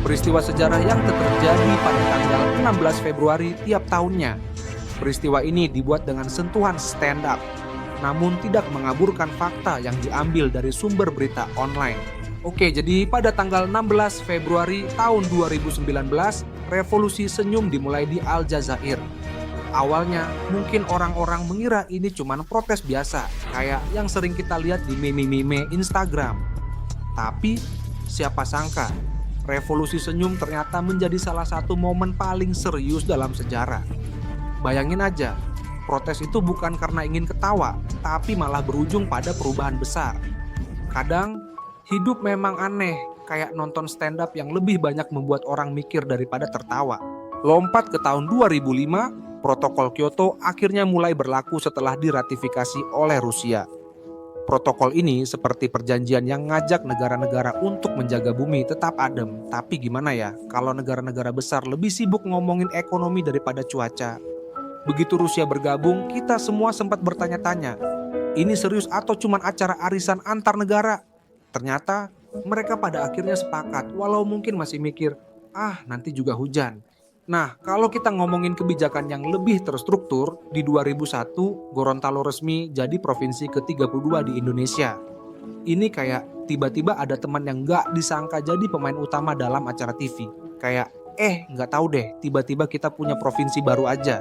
Peristiwa sejarah yang terjadi pada tanggal 16 Februari tiap tahunnya. Peristiwa ini dibuat dengan sentuhan stand up, namun tidak mengaburkan fakta yang diambil dari sumber berita online. Oke, jadi pada tanggal 16 Februari tahun 2019, revolusi senyum dimulai di Aljazair. Awalnya, mungkin orang-orang mengira ini cuma protes biasa, kayak yang sering kita lihat di meme-meme Instagram. Tapi, siapa sangka, revolusi senyum ternyata menjadi salah satu momen paling serius dalam sejarah. Bayangin aja, protes itu bukan karena ingin ketawa, tapi malah berujung pada perubahan besar. Kadang, hidup memang aneh, kayak nonton stand up yang lebih banyak membuat orang mikir daripada tertawa. Lompat ke tahun 2005, Protokol Kyoto akhirnya mulai berlaku setelah diratifikasi oleh Rusia. Protokol ini seperti perjanjian yang ngajak negara-negara untuk menjaga bumi tetap adem. Tapi gimana ya, kalau negara-negara besar lebih sibuk ngomongin ekonomi daripada cuaca. Begitu Rusia bergabung, kita semua sempat bertanya-tanya, ini serius atau cuma acara arisan antar negara? Ternyata mereka pada akhirnya sepakat, walau mungkin masih mikir, nanti juga hujan. Nah, kalau kita ngomongin kebijakan yang lebih terstruktur, di 2001 Gorontalo resmi jadi provinsi ke-32 di Indonesia. Ini kayak tiba-tiba ada teman yang nggak disangka jadi pemain utama dalam acara TV. Kayak, nggak tahu deh, tiba-tiba kita punya provinsi baru aja.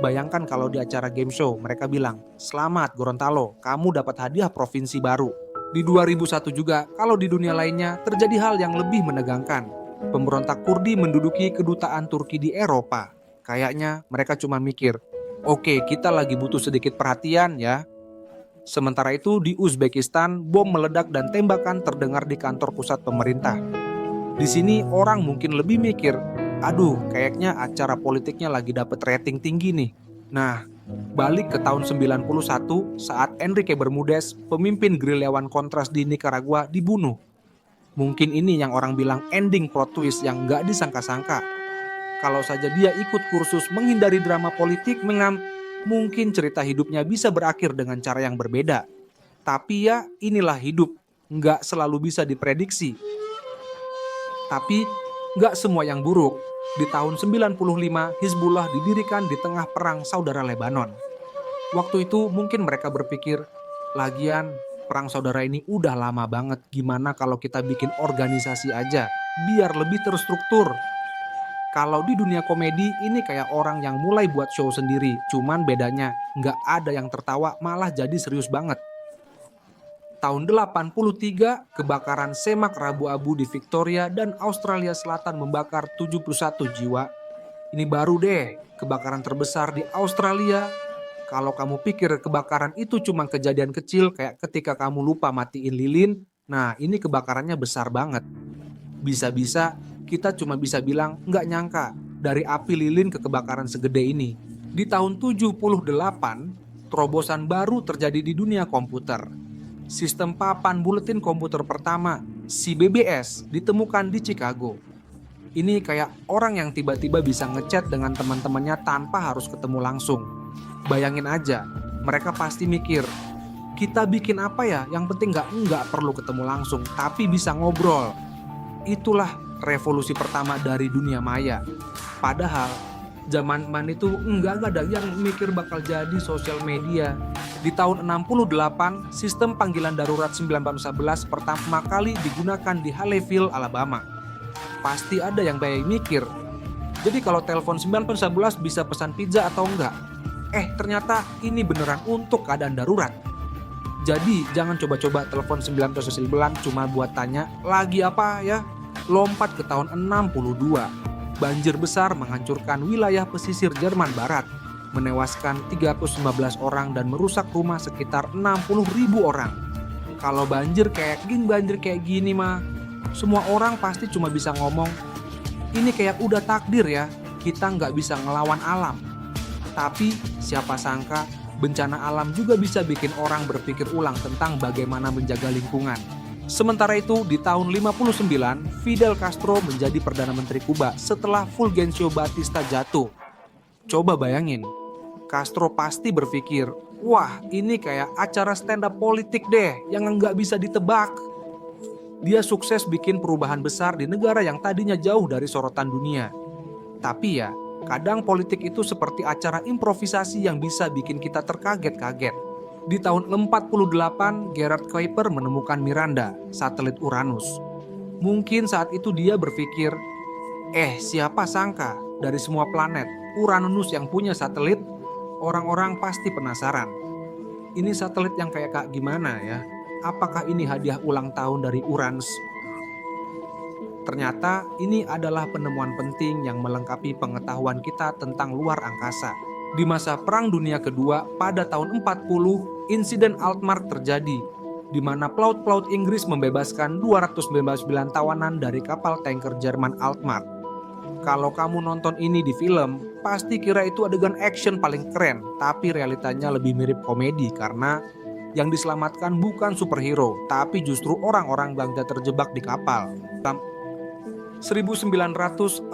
Bayangkan kalau di acara game show mereka bilang, "Selamat Gorontalo, kamu dapat hadiah provinsi baru." Di 2001 juga, kalau di dunia lainnya terjadi hal yang lebih menegangkan. Pemberontak Kurdi menduduki kedutaan Turki di Eropa. Kayaknya mereka cuma mikir, oke, kita lagi butuh sedikit perhatian ya. Sementara itu di Uzbekistan, bom meledak dan tembakan terdengar di kantor pusat pemerintah. Di sini orang mungkin lebih mikir, aduh, kayaknya acara politiknya lagi dapet rating tinggi nih. Nah, balik ke tahun 91 saat Enrique Bermudez, pemimpin gerilyawan Kontras di Nicaragua, dibunuh. Mungkin ini yang orang bilang ending plot twist yang nggak disangka-sangka. Kalau saja dia ikut kursus menghindari drama politik, mungkin cerita hidupnya bisa berakhir dengan cara yang berbeda. Tapi ya inilah hidup, nggak selalu bisa diprediksi. Tapi nggak semua yang buruk. Di tahun 95, Hizbullah didirikan di tengah perang saudara Lebanon. Waktu itu mungkin mereka berpikir, lagian perang saudara ini udah lama banget, gimana kalau kita bikin organisasi aja, biar lebih terstruktur. Kalau di dunia komedi, ini kayak orang yang mulai buat show sendiri, cuman bedanya nggak ada yang tertawa, malah jadi serius banget. Tahun 83, kebakaran semak Rabu-Abu di Victoria dan Australia Selatan membakar 71 jiwa. Ini baru deh, kebakaran terbesar di Australia. Kalau kamu pikir kebakaran itu cuma kejadian kecil kayak ketika kamu lupa matiin lilin, nah ini kebakarannya besar banget. Bisa-bisa kita cuma bisa bilang nggak nyangka dari api lilin ke kebakaran segede ini. Di tahun 78, terobosan baru terjadi di dunia komputer. Sistem papan buletin komputer pertama, CBBS, ditemukan di Chicago. Ini kayak orang yang tiba-tiba bisa ngechat dengan teman-temannya tanpa harus ketemu langsung. Bayangin aja, mereka pasti mikir, kita bikin apa ya yang penting nggak perlu ketemu langsung, tapi bisa ngobrol. Itulah revolusi pertama dari dunia maya. Padahal, zaman itu nggak ada yang mikir bakal jadi sosial media. Di tahun 68, sistem panggilan darurat 1911 pertama kali digunakan di Haleville, Alabama. Pasti ada yang mikir, jadi kalau telepon 1911 bisa pesan pizza atau enggak? Ternyata ini beneran untuk keadaan darurat. Jadi jangan coba-coba telepon 1911 cuma buat tanya, lagi apa ya? Lompat ke tahun 62. Banjir besar menghancurkan wilayah pesisir Jerman Barat, menewaskan 315 orang dan merusak rumah sekitar 60.000 orang. Kalau banjir kayak gini mah, semua orang pasti cuma bisa ngomong, ini kayak udah takdir ya, kita nggak bisa ngelawan alam. Tapi siapa sangka bencana alam juga bisa bikin orang berpikir ulang tentang bagaimana menjaga lingkungan. Sementara itu di tahun 59, Fidel Castro menjadi Perdana Menteri Kuba setelah Fulgencio Batista jatuh. Coba bayangin, Castro pasti berpikir, wah ini kayak acara stand up politik deh yang nggak bisa ditebak. Dia sukses bikin perubahan besar di negara yang tadinya jauh dari sorotan dunia. Tapi ya, kadang politik itu seperti acara improvisasi yang bisa bikin kita terkaget-kaget. Di tahun 48, Gerard Kuiper menemukan Miranda, satelit Uranus. Mungkin saat itu dia berpikir, siapa sangka dari semua planet, Uranus yang punya satelit, orang-orang pasti penasaran. Ini satelit yang kayak gimana ya? Apakah ini hadiah ulang tahun dari Uranus? Ternyata ini adalah penemuan penting yang melengkapi pengetahuan kita tentang luar angkasa. Di masa Perang Dunia Kedua pada tahun 40, insiden Altmark terjadi, di mana pelaut-pelaut Inggris membebaskan 299 tawanan dari kapal tanker Jerman Altmark. Kalau kamu nonton ini di film, pasti kira itu adegan action paling keren, tapi realitanya lebih mirip komedi karena yang diselamatkan bukan superhero, tapi justru orang-orang bangsa terjebak di kapal. 1948,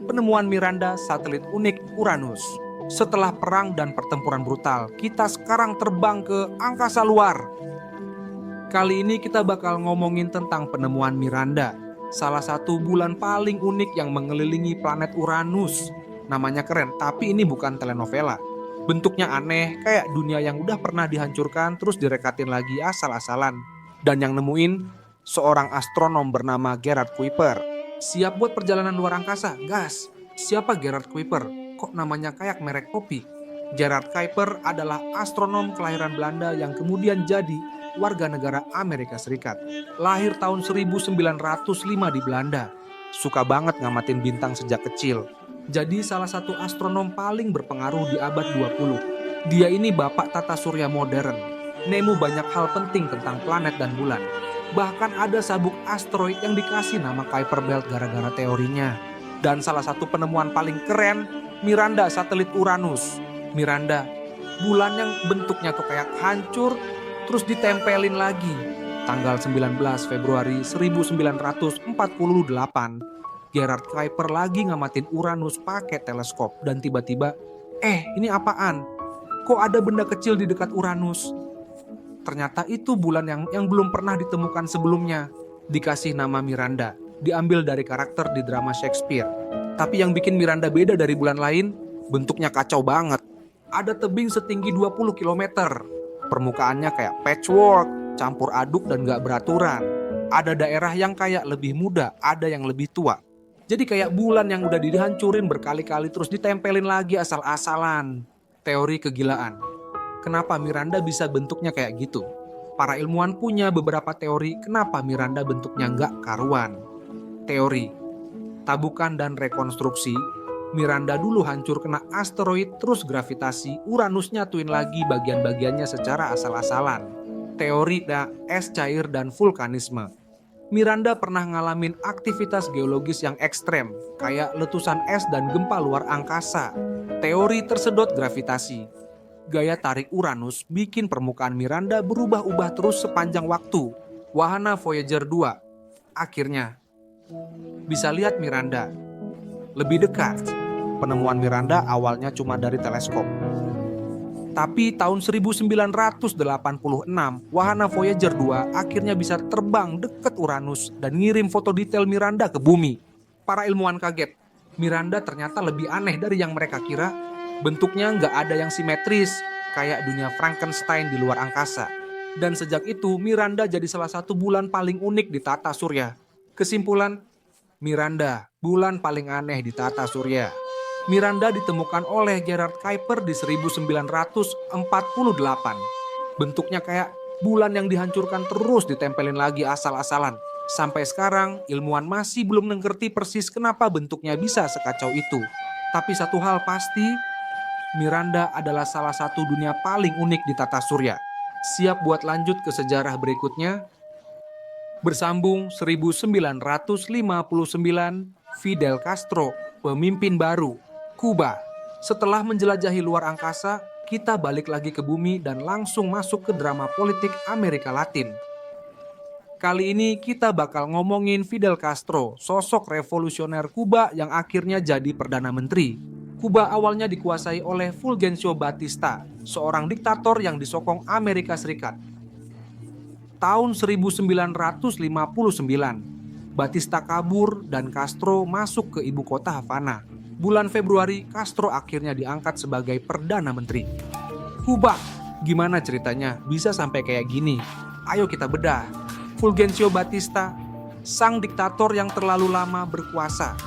penemuan Miranda, satelit unik Uranus. Setelah perang dan pertempuran brutal, kita sekarang terbang ke angkasa luar. Kali ini kita bakal ngomongin tentang penemuan Miranda, salah satu bulan paling unik yang mengelilingi planet Uranus. Namanya keren, tapi ini bukan telenovela. Bentuknya aneh, kayak dunia yang udah pernah dihancurkan terus direkatin lagi asal-asalan. Dan yang nemuin seorang astronom bernama Gerard Kuiper. Siap buat perjalanan luar angkasa? Gas! Siapa Gerard Kuiper? Kok namanya kayak merek kopi? Gerard Kuiper adalah astronom kelahiran Belanda yang kemudian jadi warga negara Amerika Serikat. Lahir tahun 1905 di Belanda. Suka banget ngamatin bintang sejak kecil. Jadi salah satu astronom paling berpengaruh di abad 20. Dia ini bapak tata surya modern. Nemu banyak hal penting tentang planet dan bulan. Bahkan ada sabuk asteroid yang dikasih nama Kuiper Belt gara-gara teorinya. Dan salah satu penemuan paling keren, Miranda, satelit Uranus. Miranda, bulan yang bentuknya tuh kayak hancur, terus ditempelin lagi. Tanggal 19 Februari 1948, Gerard Kuiper lagi ngamatin Uranus pakai teleskop. Dan tiba-tiba, ini apaan? Kok ada benda kecil di dekat Uranus? Ternyata itu bulan yang belum pernah ditemukan sebelumnya. Dikasih nama Miranda, diambil dari karakter di drama Shakespeare. Tapi yang bikin Miranda beda dari bulan lain, bentuknya kacau banget. Ada tebing setinggi 20 km. Permukaannya kayak patchwork, campur aduk dan gak beraturan. Ada daerah yang kayak lebih muda, ada yang lebih tua. Jadi kayak bulan yang udah dihancurin berkali-kali terus ditempelin lagi asal-asalan. Teori kegilaan. Kenapa Miranda bisa bentuknya kayak gitu? Para ilmuwan punya beberapa teori kenapa Miranda bentuknya nggak karuan. Teori, tabukan dan rekonstruksi. Miranda dulu hancur kena asteroid terus gravitasi, Uranus nyatuin lagi bagian-bagiannya secara asal-asalan. Teori es cair dan vulkanisme. Miranda pernah ngalamin aktivitas geologis yang ekstrem, kayak letusan es dan gempa luar angkasa. Teori tersedot gravitasi. Gaya tarik Uranus bikin permukaan Miranda berubah-ubah terus sepanjang waktu. Wahana Voyager 2. Akhirnya, bisa lihat Miranda lebih dekat. Penemuan Miranda awalnya cuma dari teleskop. Tapi tahun 1986, wahana Voyager 2 akhirnya bisa terbang dekat Uranus dan ngirim foto detail Miranda ke bumi. Para ilmuwan kaget. Miranda ternyata lebih aneh dari yang mereka kira. Bentuknya nggak ada yang simetris, kayak dunia Frankenstein di luar angkasa. Dan sejak itu, Miranda jadi salah satu bulan paling unik di tata surya. Kesimpulan, Miranda, bulan paling aneh di tata surya. Miranda ditemukan oleh Gerard Kuiper di 1948. Bentuknya kayak bulan yang dihancurkan terus ditempelin lagi asal-asalan. Sampai sekarang, ilmuwan masih belum mengerti persis kenapa bentuknya bisa sekacau itu. Tapi satu hal pasti, Miranda adalah salah satu dunia paling unik di tata surya. Siap buat lanjut ke sejarah berikutnya? Bersambung 1959, Fidel Castro, pemimpin baru, Kuba. Setelah menjelajahi luar angkasa, kita balik lagi ke bumi dan langsung masuk ke drama politik Amerika Latin. Kali ini kita bakal ngomongin Fidel Castro, sosok revolusioner Kuba yang akhirnya jadi Perdana Menteri. Kuba awalnya dikuasai oleh Fulgencio Batista, seorang diktator yang disokong Amerika Serikat. Tahun 1959, Batista kabur dan Castro masuk ke ibu kota Havana. Bulan Februari, Castro akhirnya diangkat sebagai Perdana Menteri. Kuba, gimana ceritanya bisa sampai kayak gini? Ayo kita bedah. Fulgencio Batista, sang diktator yang terlalu lama berkuasa.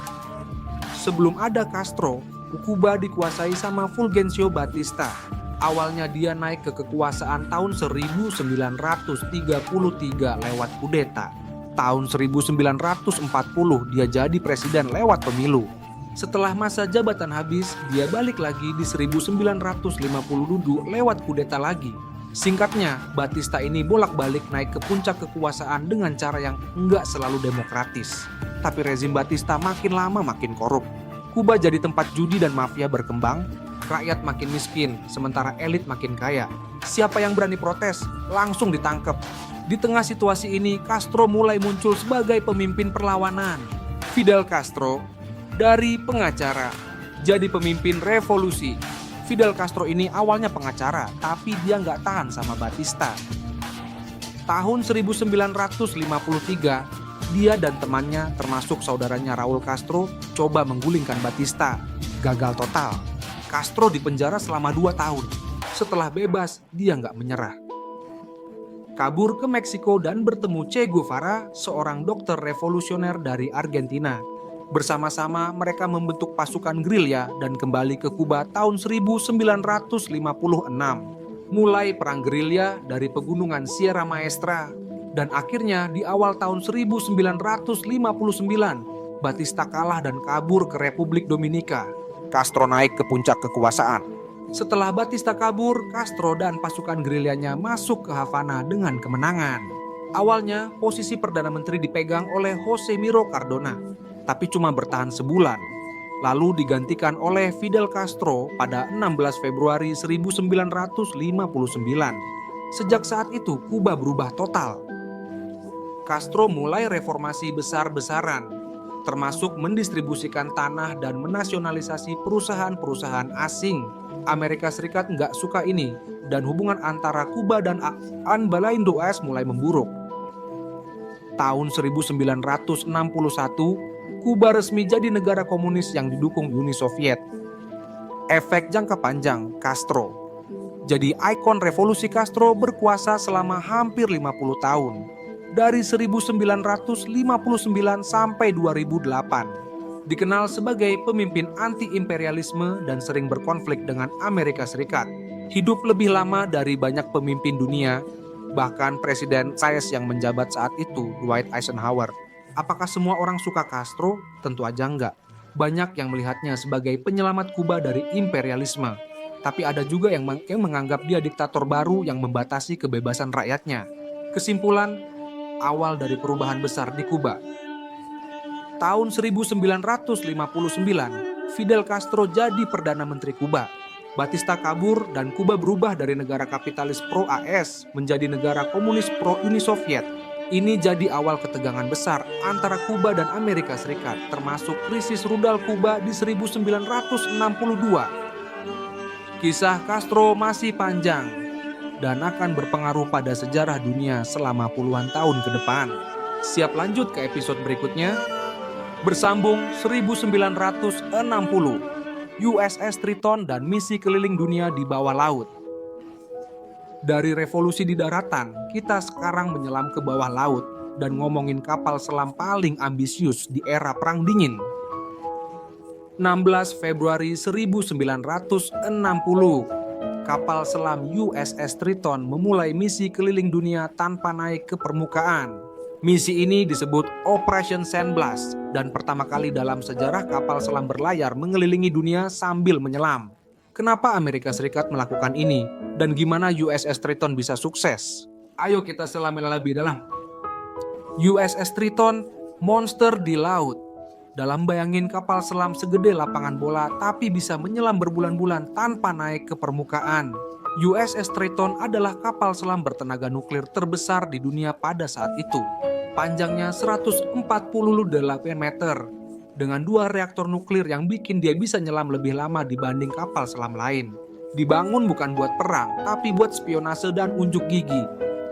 Sebelum ada Castro, Kuba dikuasai sama Fulgencio Batista. Awalnya dia naik ke kekuasaan tahun 1933 lewat kudeta. Tahun 1940 dia jadi presiden lewat pemilu. Setelah masa jabatan habis, dia balik lagi di 1957 lewat kudeta lagi. Singkatnya, Batista ini bolak-balik naik ke puncak kekuasaan dengan cara yang enggak selalu demokratis. Tapi rezim Batista makin lama makin korup. Kuba jadi tempat judi dan mafia berkembang, rakyat makin miskin, sementara elit makin kaya. Siapa yang berani protes, langsung ditangkap. Di tengah situasi ini, Castro mulai muncul sebagai pemimpin perlawanan. Fidel Castro, dari pengacara, jadi pemimpin revolusi. Fidel Castro ini awalnya pengacara, tapi dia nggak tahan sama Batista. Tahun 1953, dia dan temannya termasuk saudaranya Raul Castro coba menggulingkan Batista. Gagal total. Castro dipenjara selama 2 tahun. Setelah bebas, dia nggak menyerah. Kabur ke Meksiko dan bertemu Che Guevara, seorang dokter revolusioner dari Argentina. Bersama-sama mereka membentuk pasukan gerilya dan kembali ke Kuba tahun 1956. Mulai perang gerilya dari pegunungan Sierra Maestra, dan akhirnya di awal tahun 1959, Batista kalah dan kabur ke Republik Dominika. Castro naik ke puncak kekuasaan. Setelah Batista kabur, Castro dan pasukan gerilyanya masuk ke Havana dengan kemenangan. Awalnya, posisi Perdana Menteri dipegang oleh Jose Miro Cardona, tapi cuma bertahan sebulan. Lalu digantikan oleh Fidel Castro pada 16 Februari 1959. Sejak saat itu, Kuba berubah total. Castro mulai reformasi besar-besaran, termasuk mendistribusikan tanah dan menasionalisasi perusahaan-perusahaan asing. Amerika Serikat nggak suka ini, dan hubungan antara Kuba dan Anbalain US mulai memburuk. Tahun 1961, Kuba resmi jadi negara komunis yang didukung Uni Soviet. Efek jangka panjang, Castro jadi ikon revolusi. Castro berkuasa selama hampir 50 tahun. Dari 1959 sampai 2008. Dikenal sebagai pemimpin anti-imperialisme dan sering berkonflik dengan Amerika Serikat. Hidup lebih lama dari banyak pemimpin dunia, bahkan Presiden Sayes yang menjabat saat itu, Dwight Eisenhower. Apakah semua orang suka Castro? Tentu aja enggak. Banyak yang melihatnya sebagai penyelamat Kuba dari imperialisme. Tapi ada juga yang menganggap dia diktator baru yang membatasi kebebasan rakyatnya. Kesimpulan, awal dari perubahan besar di Kuba. Tahun 1959, Fidel Castro jadi Perdana Menteri Kuba. Batista kabur dan Kuba berubah dari negara kapitalis pro-AS menjadi negara komunis pro-Uni Soviet. Ini jadi awal ketegangan besar antara Kuba dan Amerika Serikat, termasuk krisis rudal Kuba di 1962. Kisah Castro masih panjang dan akan berpengaruh pada sejarah dunia selama puluhan tahun ke depan. Siap lanjut ke episode berikutnya? Bersambung 1960, USS Triton dan misi keliling dunia di bawah laut. Dari revolusi di daratan, kita sekarang menyelam ke bawah laut dan ngomongin kapal selam paling ambisius di era Perang Dingin. 16 Februari 1960, kapal selam USS Triton memulai misi keliling dunia tanpa naik ke permukaan. Misi ini disebut Operation Sandblast dan pertama kali dalam sejarah kapal selam berlayar mengelilingi dunia sambil menyelam. Kenapa Amerika Serikat melakukan ini dan gimana USS Triton bisa sukses? Ayo kita selami lebih dalam. USS Triton, monster di laut. Dalam bayangin kapal selam segede lapangan bola tapi bisa menyelam berbulan-bulan tanpa naik ke permukaan. USS Triton adalah kapal selam bertenaga nuklir terbesar di dunia pada saat itu. Panjangnya 148 meter dengan 2 reaktor nuklir yang bikin dia bisa nyelam lebih lama dibanding kapal selam lain. Dibangun bukan buat perang, tapi buat spionase dan unjuk gigi.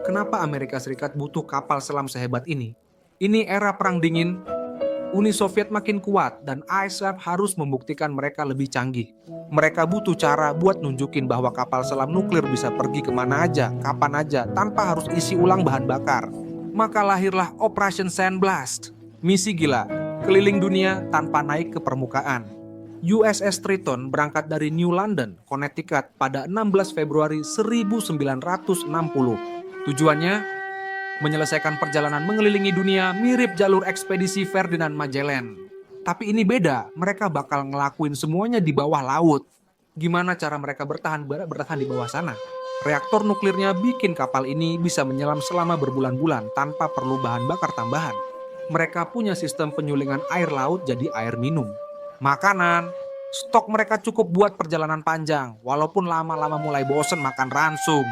Kenapa Amerika Serikat butuh kapal selam sehebat ini? Ini era Perang Dingin, Uni Soviet makin kuat dan ISAF harus membuktikan mereka lebih canggih. Mereka butuh cara buat nunjukin bahwa kapal selam nuklir bisa pergi kemana aja, kapan aja, tanpa harus isi ulang bahan bakar. Maka lahirlah Operation Sandblast, misi gila, keliling dunia tanpa naik ke permukaan. USS Triton berangkat dari New London, Connecticut pada 16 Februari 1960. Tujuannya menyelesaikan perjalanan mengelilingi dunia mirip jalur ekspedisi Ferdinand Magellan. Tapi ini beda, mereka bakal ngelakuin semuanya di bawah laut. Gimana cara mereka bertahan di bawah sana? Reaktor nuklirnya bikin kapal ini bisa menyelam selama berbulan-bulan tanpa perlu bahan bakar tambahan. Mereka punya sistem penyulingan air laut jadi air minum. Makanan, stok mereka cukup buat perjalanan panjang, walaupun lama-lama mulai bosen makan ransum.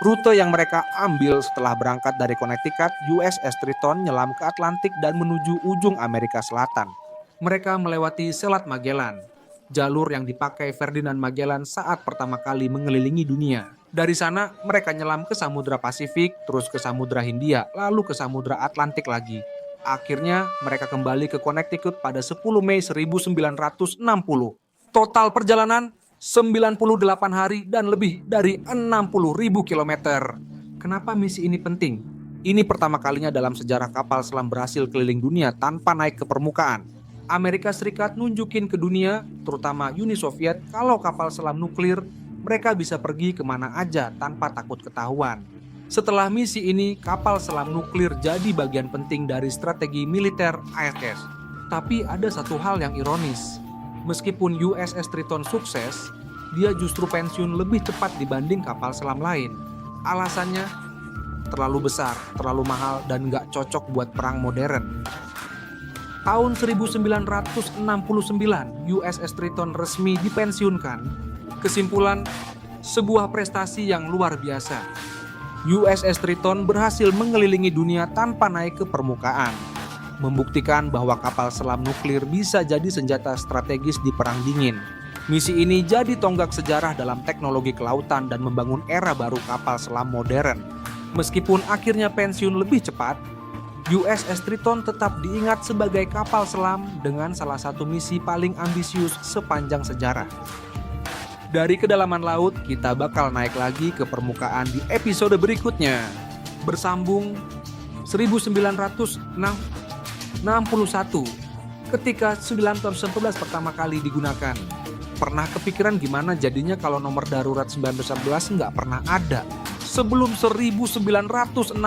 Rute yang mereka ambil setelah berangkat dari Connecticut, USS Triton nyelam ke Atlantik dan menuju ujung Amerika Selatan. Mereka melewati Selat Magellan, jalur yang dipakai Ferdinand Magellan saat pertama kali mengelilingi dunia. Dari sana mereka nyelam ke Samudra Pasifik, terus ke Samudra Hindia, lalu ke Samudra Atlantik lagi. Akhirnya mereka kembali ke Connecticut pada 10 Mei 1960. Total perjalanan 98 hari dan lebih dari 60.000 kilometer. Kenapa misi ini penting? Ini pertama kalinya dalam sejarah kapal selam berhasil keliling dunia tanpa naik ke permukaan. Amerika Serikat nunjukin ke dunia, terutama Uni Soviet, kalau kapal selam nuklir mereka bisa pergi kemana aja tanpa takut ketahuan. Setelah misi ini, kapal selam nuklir jadi bagian penting dari strategi militer AS. Tapi ada satu hal yang ironis. Meskipun USS Triton sukses, dia justru pensiun lebih cepat dibanding kapal selam lain. Alasannya, terlalu besar, terlalu mahal, dan nggak cocok buat perang modern. Tahun 1969, USS Triton resmi dipensiunkan. Kesimpulan, sebuah prestasi yang luar biasa. USS Triton berhasil mengelilingi dunia tanpa naik ke permukaan, membuktikan bahwa kapal selam nuklir bisa jadi senjata strategis di Perang Dingin. Misi ini jadi tonggak sejarah dalam teknologi kelautan dan membangun era baru kapal selam modern. Meskipun akhirnya pensiun lebih cepat, USS Triton tetap diingat sebagai kapal selam dengan salah satu misi paling ambisius sepanjang sejarah. Dari kedalaman laut, kita bakal naik lagi ke permukaan di episode berikutnya. Bersambung 1961, ketika 911 pertama kali digunakan. Pernah kepikiran gimana jadinya kalau nomor darurat 911 nggak pernah ada? Sebelum 1961,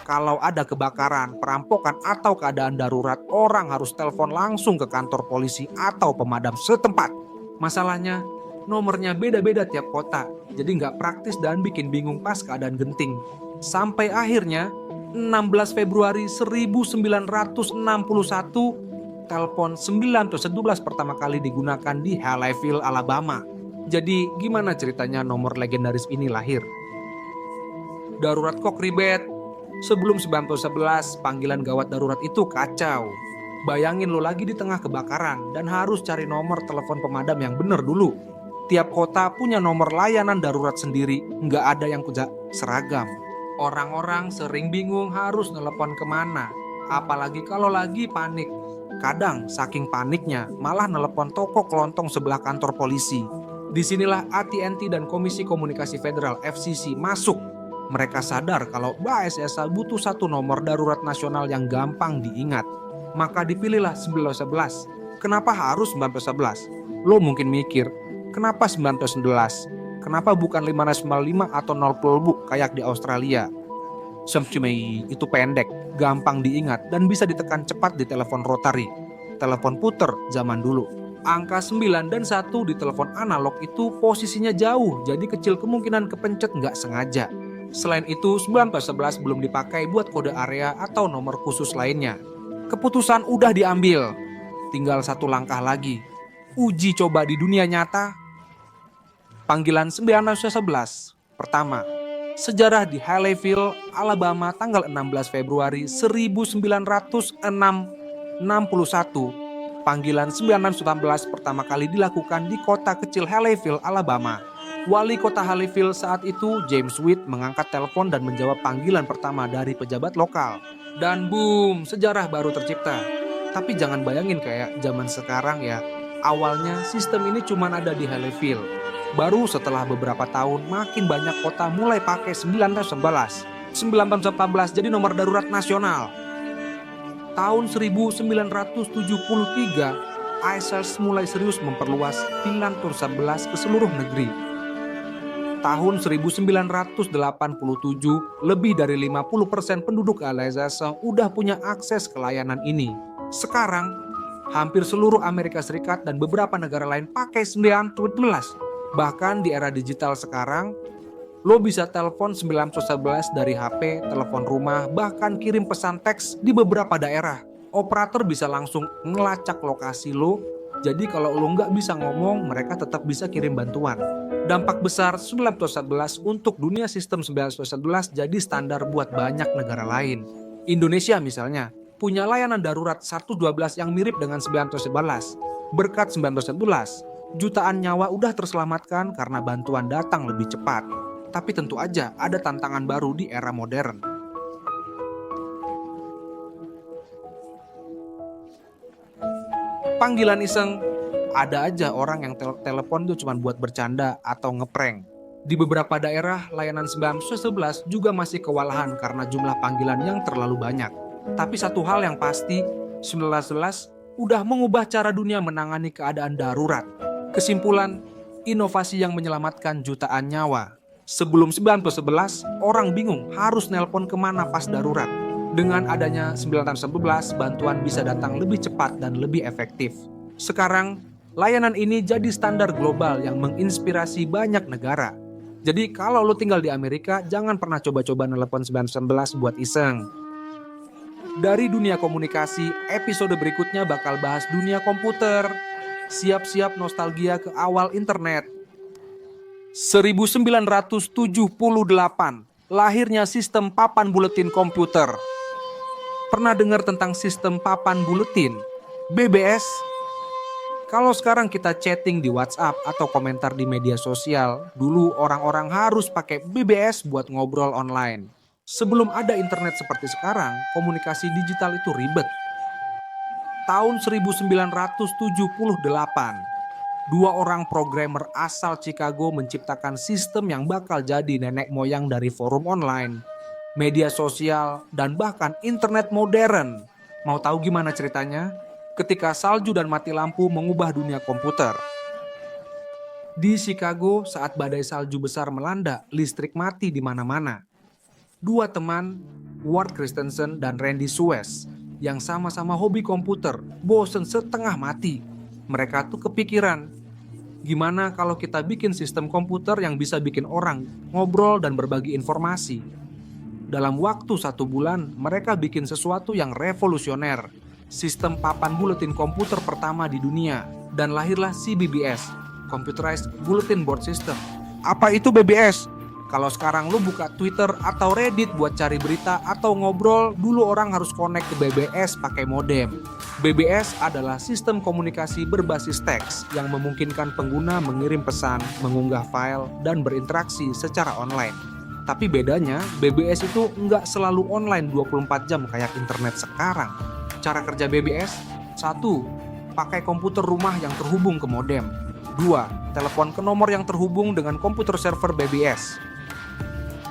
kalau ada kebakaran, perampokan, atau keadaan darurat, orang harus telepon langsung ke kantor polisi atau pemadam setempat. Masalahnya, nomornya beda-beda tiap kota, jadi nggak praktis dan bikin bingung pas keadaan genting. Sampai akhirnya, 16 Februari 1961, telepon 911 pertama kali digunakan di Haleyville, Alabama. Jadi gimana ceritanya nomor legendaris ini lahir? Darurat kok ribet? Sebelum 911, panggilan gawat darurat itu kacau. Bayangin lo lagi di tengah kebakaran dan harus cari nomor telepon pemadam yang bener dulu. Tiap kota punya nomor layanan darurat sendiri, nggak ada yang seragam. Orang-orang sering bingung harus nelepon kemana, apalagi kalau lagi panik. Kadang saking paniknya malah nelepon toko kelontong sebelah kantor polisi. Disinilah AT&T dan Komisi Komunikasi Federal FCC masuk. Mereka sadar kalau BASSA butuh satu nomor darurat nasional yang gampang diingat. Maka dipilihlah 911. Kenapa harus 911? Lo mungkin mikir, kenapa 911? Kenapa bukan 595 atau 0 kayak di Australia? Semcimei itu pendek, gampang diingat, dan bisa ditekan cepat di telepon rotary. Telepon puter zaman dulu. Angka 9 dan 1 di telepon analog itu posisinya jauh, jadi kecil kemungkinan kepencet nggak sengaja. Selain itu, 911 belum dipakai buat kode area atau nomor khusus lainnya. Keputusan udah diambil, tinggal satu langkah lagi. Uji coba di dunia nyata. Panggilan 911. Pertama, sejarah di Haleyville, Alabama tanggal 16 Februari 1961. Panggilan 911 pertama kali dilakukan di kota kecil Haleyville, Alabama. Wali kota Halleyville saat itu, James Witt, mengangkat telepon dan menjawab panggilan pertama dari pejabat lokal. Dan boom, sejarah baru tercipta. Tapi jangan bayangin kayak zaman sekarang ya. Awalnya sistem ini cuma ada di Halleyville. Baru setelah beberapa tahun makin banyak kota mulai pakai 1911. 1914 jadi nomor darurat nasional. Tahun 1973, iSearch mulai serius memperluas pilihan tour 11 ke seluruh negeri. Tahun 1987, lebih dari 50% penduduk Alsace udah punya akses ke layanan ini. Sekarang, hampir seluruh Amerika Serikat dan beberapa negara lain pakai 911. Bahkan di era digital sekarang, lo bisa telepon 911 dari HP, telepon rumah, bahkan kirim pesan teks di beberapa daerah. Operator bisa langsung ngelacak lokasi lo, jadi kalau lo nggak bisa ngomong, mereka tetap bisa kirim bantuan. Dampak besar 911 untuk dunia sistem 911 jadi standar buat banyak negara lain. Indonesia misalnya, punya layanan darurat 112 yang mirip dengan 911. Berkat 911, jutaan nyawa udah terselamatkan karena bantuan datang lebih cepat. Tapi tentu aja ada tantangan baru di era modern. Panggilan iseng, ada aja orang yang telepon itu cuma buat bercanda atau ngeprank. Di beberapa daerah, layanan 911 juga masih kewalahan karena jumlah panggilan yang terlalu banyak. Tapi satu hal yang pasti, 911 udah mengubah cara dunia menangani keadaan darurat. Kesimpulan, inovasi yang menyelamatkan jutaan nyawa. Sebelum 911, orang bingung harus nelpon kemana pas darurat. Dengan adanya 911, bantuan bisa datang lebih cepat dan lebih efektif. Sekarang, layanan ini jadi standar global yang menginspirasi banyak negara. Jadi kalau lo tinggal di Amerika, jangan pernah coba-coba nelpon 911 buat iseng. Dari dunia komunikasi, episode berikutnya bakal bahas dunia komputer. Siap-siap nostalgia ke awal internet. 1978, lahirnya sistem papan buletin komputer. Pernah dengar tentang sistem papan buletin? BBS? Kalau sekarang kita chatting di WhatsApp atau komentar di media sosial, dulu orang-orang harus pakai BBS buat ngobrol online. Sebelum ada internet seperti sekarang, komunikasi digital itu ribet. Tahun 1978, dua orang programmer asal Chicago menciptakan sistem yang bakal jadi nenek moyang dari forum online, media sosial, dan bahkan internet modern. Mau tahu gimana ceritanya? Ketika salju dan mati lampu mengubah dunia komputer. Di Chicago, saat badai salju besar melanda, listrik mati di mana-mana. Dua teman, Ward Christensen dan Randy Suez, yang sama-sama hobi komputer, bosen setengah mati. Mereka tuh kepikiran, gimana kalau kita bikin sistem komputer yang bisa bikin orang ngobrol dan berbagi informasi. Dalam waktu 1 bulan, mereka bikin sesuatu yang revolusioner. Sistem papan buletin komputer pertama di dunia. Dan lahirlah CBBS, Computerized Bulletin Board System. Apa itu BBS? Kalau sekarang lu buka Twitter atau Reddit buat cari berita atau ngobrol, dulu orang harus connect ke BBS pakai modem. BBS adalah sistem komunikasi berbasis teks yang memungkinkan pengguna mengirim pesan, mengunggah file, dan berinteraksi secara online. Tapi bedanya, BBS itu nggak selalu online 24 jam kayak internet sekarang. Cara kerja BBS: 1. Pakai komputer rumah yang terhubung ke modem. 2. Telepon ke nomor yang terhubung dengan komputer server BBS.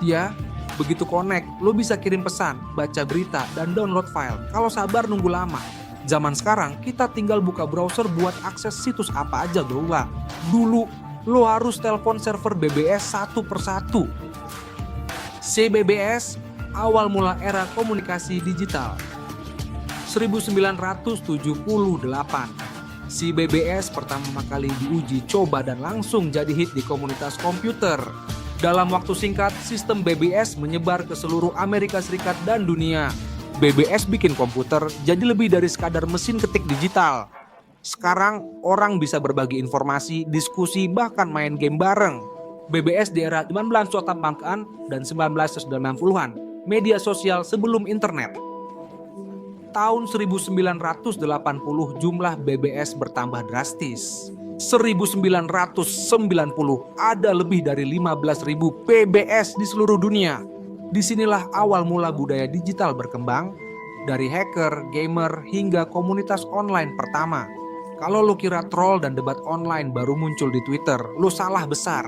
Ya, begitu connect, lo bisa kirim pesan, baca berita, dan download file. Kalau sabar nunggu lama. Zaman sekarang, kita tinggal buka browser buat akses situs apa aja doang. Dulu, lo harus telepon server BBS satu persatu. CBBS, awal mula era komunikasi digital. 1978, CBBS pertama kali diuji coba dan langsung jadi hit di komunitas komputer. Dalam waktu singkat, sistem BBS menyebar ke seluruh Amerika Serikat dan dunia. BBS bikin komputer jadi lebih dari sekadar mesin ketik digital. Sekarang, orang bisa berbagi informasi, diskusi, bahkan main game bareng. BBS di era 1980-an dan 1990-an, media sosial sebelum internet. Tahun 1980, jumlah BBS bertambah drastis. 1990 ada lebih dari 15.000 PBS di seluruh dunia. Disinilah awal mula budaya digital berkembang, dari hacker, gamer, hingga komunitas online pertama. Kalau lo kira troll dan debat online baru muncul di Twitter, lo salah besar.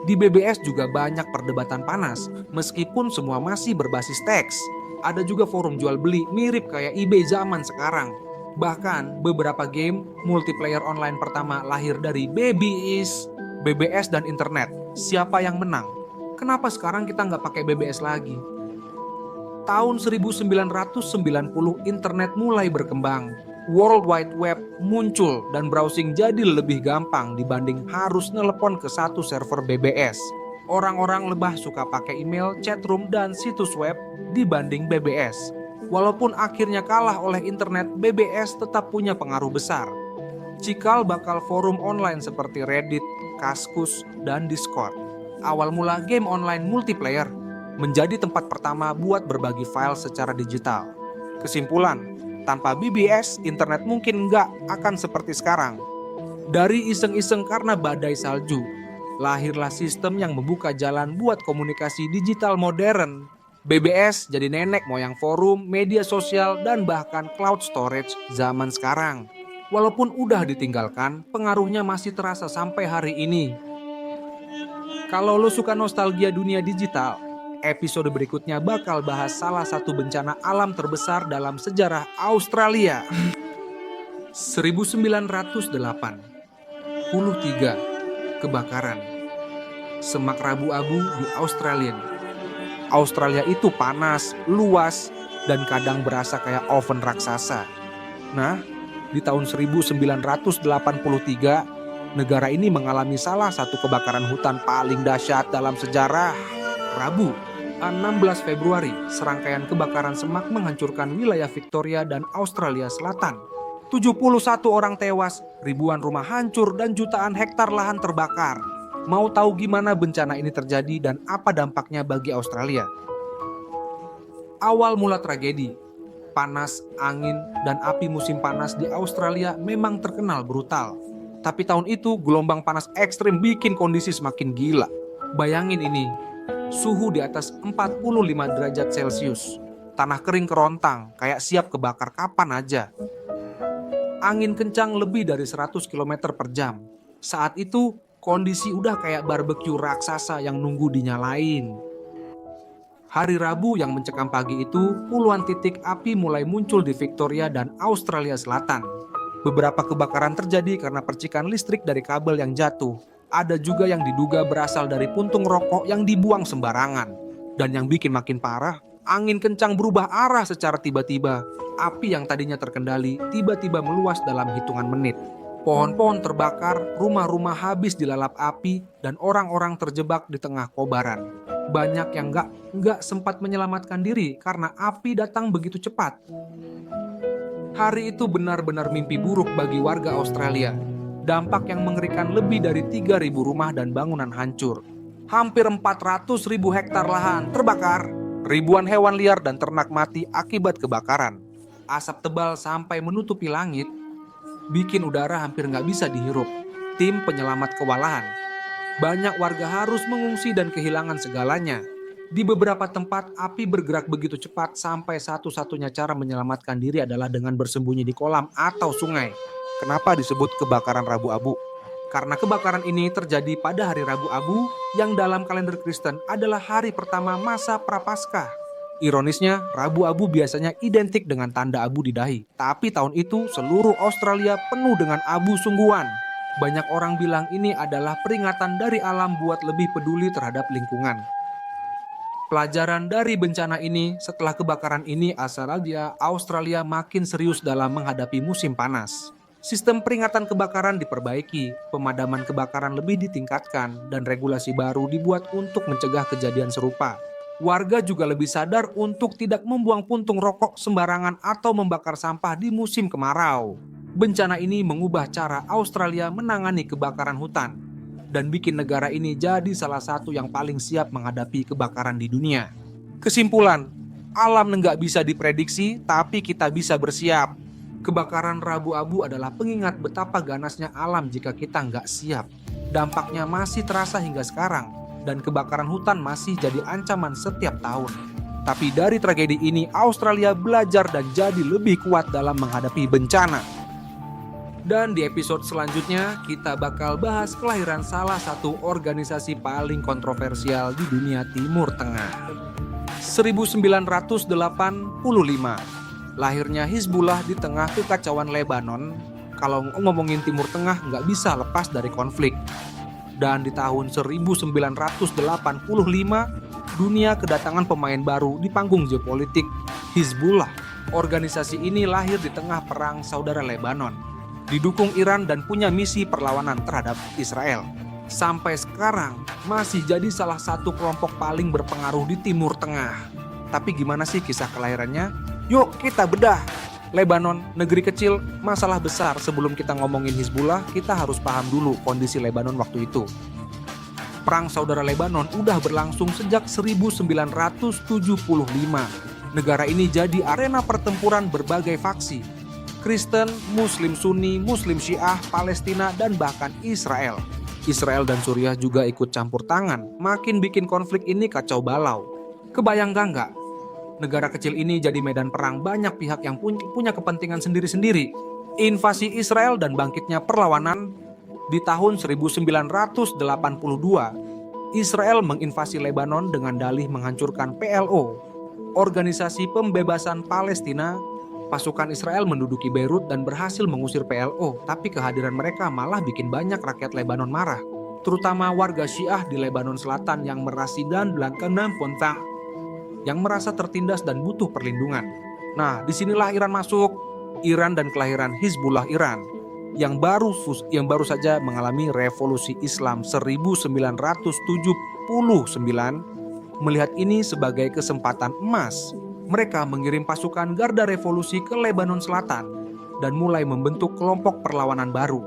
Di BBS juga banyak perdebatan panas, meskipun semua masih berbasis teks. Ada juga forum jual beli mirip kayak eBay zaman sekarang. Bahkan beberapa game multiplayer online pertama lahir dari BBS dan internet. Siapa yang menang? Kenapa sekarang kita nggak pakai BBS lagi? Tahun 1990 internet mulai berkembang. World Wide Web muncul dan browsing jadi lebih gampang dibanding harus nelepon ke satu server BBS. Orang-orang lebih suka pakai email, chatroom, dan situs web dibanding BBS. Walaupun akhirnya kalah oleh internet, BBS tetap punya pengaruh besar. Cikal bakal forum online seperti Reddit, Kaskus, dan Discord. Awal mula game online multiplayer menjadi tempat pertama buat berbagi file secara digital. Kesimpulan, tanpa BBS, internet mungkin nggak akan seperti sekarang. Dari iseng-iseng karena badai salju, lahirlah sistem yang membuka jalan buat komunikasi digital modern. BBS jadi nenek moyang forum, media sosial, dan bahkan cloud storage zaman sekarang. Walaupun udah ditinggalkan, pengaruhnya masih terasa sampai hari ini. Kalau lo suka nostalgia dunia digital, episode berikutnya bakal bahas salah satu bencana alam terbesar dalam sejarah Australia. 1908, Hulu 3, kebakaran. Semak Rabu-Abu di Australia. Australia itu panas, luas, dan kadang berasa kayak oven raksasa. Nah, di tahun 1983, negara ini mengalami salah satu kebakaran hutan paling dahsyat dalam sejarah. Rabu, 16 Februari, serangkaian kebakaran semak menghancurkan wilayah Victoria dan Australia Selatan. 71 orang tewas, ribuan rumah hancur, dan jutaan hektar lahan terbakar. Mau tahu gimana bencana ini terjadi dan apa dampaknya bagi Australia? Awal mula tragedi, panas, angin, dan api musim panas di Australia memang terkenal brutal. Tapi tahun itu gelombang panas ekstrim bikin kondisi semakin gila. Bayangin ini, suhu di atas 45 derajat Celcius. Tanah kering kerontang, kayak siap kebakar kapan aja. Angin kencang lebih dari 100 km per jam. Saat itu, kondisi udah kayak barbeque raksasa yang nunggu dinyalain. Hari Rabu yang mencekam pagi itu, puluhan titik api mulai muncul di Victoria dan Australia Selatan. Beberapa kebakaran terjadi karena percikan listrik dari kabel yang jatuh. Ada juga yang diduga berasal dari puntung rokok yang dibuang sembarangan. Dan yang bikin makin parah, angin kencang berubah arah secara tiba-tiba. Api yang tadinya terkendali tiba-tiba meluas dalam hitungan menit. Pohon-pohon terbakar, rumah-rumah habis dilalap api, dan orang-orang terjebak di tengah kobaran. Banyak yang nggak sempat menyelamatkan diri karena api datang begitu cepat. Hari itu benar-benar mimpi buruk bagi warga Australia. Dampak yang mengerikan, lebih dari 3.000 rumah dan bangunan hancur. Hampir 400.000 hektar lahan terbakar. Ribuan hewan liar dan ternak mati akibat kebakaran. Asap tebal sampai menutupi langit, bikin udara hampir nggak bisa dihirup. Tim penyelamat kewalahan. Banyak warga harus mengungsi dan kehilangan segalanya. Di beberapa tempat, api bergerak begitu cepat sampai satu-satunya cara menyelamatkan diri adalah dengan bersembunyi di kolam atau sungai. Kenapa disebut kebakaran Rabu Abu? Karena kebakaran ini terjadi pada hari Rabu Abu yang dalam kalender Kristen adalah hari pertama masa Prapaskah. Ironisnya, Rabu Abu biasanya identik dengan tanda abu di dahi. Tapi tahun itu seluruh Australia penuh dengan abu sungguhan. Banyak orang bilang ini adalah peringatan dari alam buat lebih peduli terhadap lingkungan. Pelajaran dari bencana ini, setelah kebakaran ini Australia makin serius dalam menghadapi musim panas. Sistem peringatan kebakaran diperbaiki, pemadaman kebakaran lebih ditingkatkan, dan regulasi baru dibuat untuk mencegah kejadian serupa. Warga juga lebih sadar untuk tidak membuang puntung rokok sembarangan atau membakar sampah di musim kemarau. Bencana ini mengubah cara Australia menangani kebakaran hutan dan bikin negara ini jadi salah satu yang paling siap menghadapi kebakaran di dunia. Kesimpulan, alam nggak bisa diprediksi, tapi kita bisa bersiap. Kebakaran Rabu-Abu adalah pengingat betapa ganasnya alam jika kita nggak siap. Dampaknya masih terasa hingga sekarang, dan kebakaran hutan masih jadi ancaman setiap tahun. Tapi dari tragedi ini, Australia belajar dan jadi lebih kuat dalam menghadapi bencana. Dan di episode selanjutnya, kita bakal bahas kelahiran salah satu organisasi paling kontroversial di dunia Timur Tengah. 1985, lahirnya Hizbullah di tengah kekacauan Lebanon. Kalau ngomongin Timur Tengah nggak bisa lepas dari konflik. Dan di tahun 1985, dunia kedatangan pemain baru di panggung geopolitik, Hizbullah. Organisasi ini lahir di tengah perang saudara Lebanon, didukung Iran dan punya misi perlawanan terhadap Israel. Sampai sekarang masih jadi salah satu kelompok paling berpengaruh di Timur Tengah. Tapi gimana sih kisah kelahirannya? Yuk kita bedah. Lebanon, negeri kecil, masalah besar. Sebelum kita ngomongin Hizbullah, kita harus paham dulu kondisi Lebanon waktu itu. Perang saudara Lebanon udah berlangsung sejak 1975. Negara ini jadi arena pertempuran berbagai faksi. Kristen, Muslim Sunni, Muslim Syiah, Palestina, dan bahkan Israel. Israel dan Suriah juga ikut campur tangan, makin bikin konflik ini kacau balau. Kebayang nggak? Negara kecil ini jadi medan perang banyak pihak yang punya kepentingan sendiri-sendiri. Invasi Israel dan bangkitnya perlawanan di tahun 1982. Israel menginvasi Lebanon dengan dalih menghancurkan PLO, Organisasi Pembebasan Palestina. Pasukan Israel menduduki Beirut dan berhasil mengusir PLO, tapi kehadiran mereka malah bikin banyak rakyat Lebanon marah, terutama warga Syiah di Lebanon Selatan yang merasa dan belakang Pontah, yang merasa tertindas dan butuh perlindungan. Nah, disinilah Iran masuk. Iran dan kelahiran Hizbullah Iran yang baru saja mengalami revolusi Islam 1979 melihat ini sebagai kesempatan emas. Mereka mengirim pasukan Garda Revolusi ke Lebanon Selatan dan mulai membentuk kelompok perlawanan baru.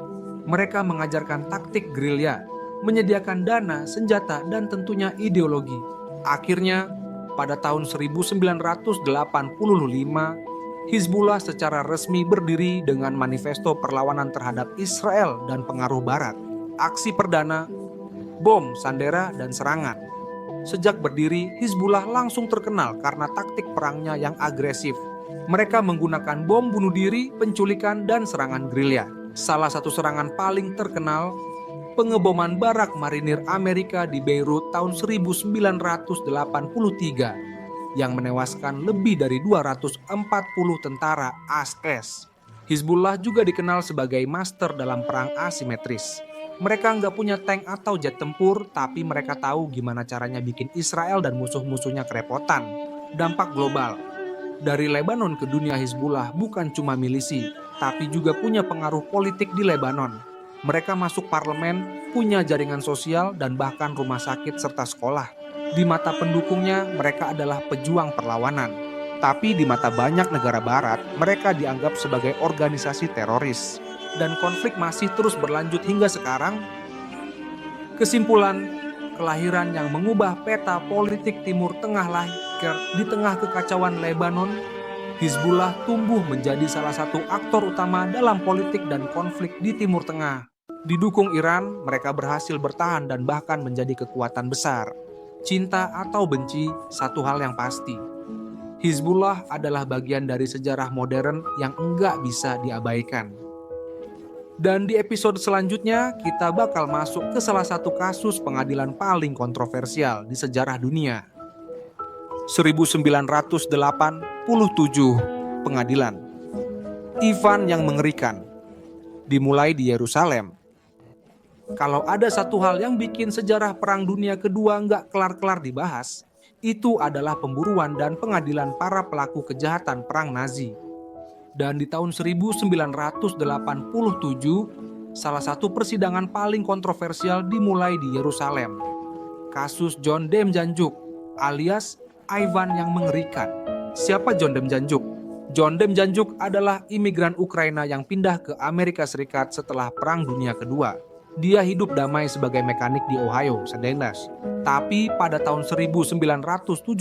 Mereka mengajarkan taktik gerilya, menyediakan dana, senjata, dan tentunya ideologi. Akhirnya, pada tahun 1985, Hizbullah secara resmi berdiri dengan manifesto perlawanan terhadap Israel dan pengaruh Barat. Aksi perdana, bom, sandera, dan serangan. Sejak berdiri, Hizbullah langsung terkenal karena taktik perangnya yang agresif. Mereka menggunakan bom bunuh diri, penculikan, dan serangan gerilya. Salah satu serangan paling terkenal, pengeboman barak marinir Amerika di Beirut tahun 1983 yang menewaskan lebih dari 240 tentara AS. Hizbullah juga dikenal sebagai master dalam perang asimetris. Mereka nggak punya tank atau jet tempur, tapi mereka tahu gimana caranya bikin Israel dan musuh-musuhnya kerepotan. Dampak global. Dari Lebanon ke dunia, Hizbullah bukan cuma milisi, tapi juga punya pengaruh politik di Lebanon. Mereka masuk parlemen, punya jaringan sosial, dan bahkan rumah sakit serta sekolah. Di mata pendukungnya, mereka adalah pejuang perlawanan. Tapi di mata banyak negara barat, mereka dianggap sebagai organisasi teroris. Dan konflik masih terus berlanjut hingga sekarang. Kesimpulan, kelahiran yang mengubah peta politik Timur Tengah lahir di tengah kekacauan Lebanon. Hizbullah tumbuh menjadi salah satu aktor utama dalam politik dan konflik di Timur Tengah. Didukung Iran, mereka berhasil bertahan dan bahkan menjadi kekuatan besar. Cinta atau benci, satu hal yang pasti. Hizbullah adalah bagian dari sejarah modern yang enggak bisa diabaikan. Dan di episode selanjutnya, kita bakal masuk ke salah satu kasus pengadilan paling kontroversial di sejarah dunia. 1987, pengadilan. Ivan yang mengerikan. Dimulai di Yerusalem. Kalau ada satu hal yang bikin sejarah Perang Dunia Kedua nggak kelar-kelar dibahas, itu adalah pemburuan dan pengadilan para pelaku kejahatan perang Nazi. Dan di tahun 1987, salah satu persidangan paling kontroversial dimulai di Yerusalem. Kasus John Demjanjuk alias Ivan yang mengerikan. Siapa John Demjanjuk? John Demjanjuk adalah imigran Ukraina yang pindah ke Amerika Serikat setelah Perang Dunia Kedua. Dia hidup damai sebagai mekanik di Ohio, Dallas. Tapi pada tahun 1975,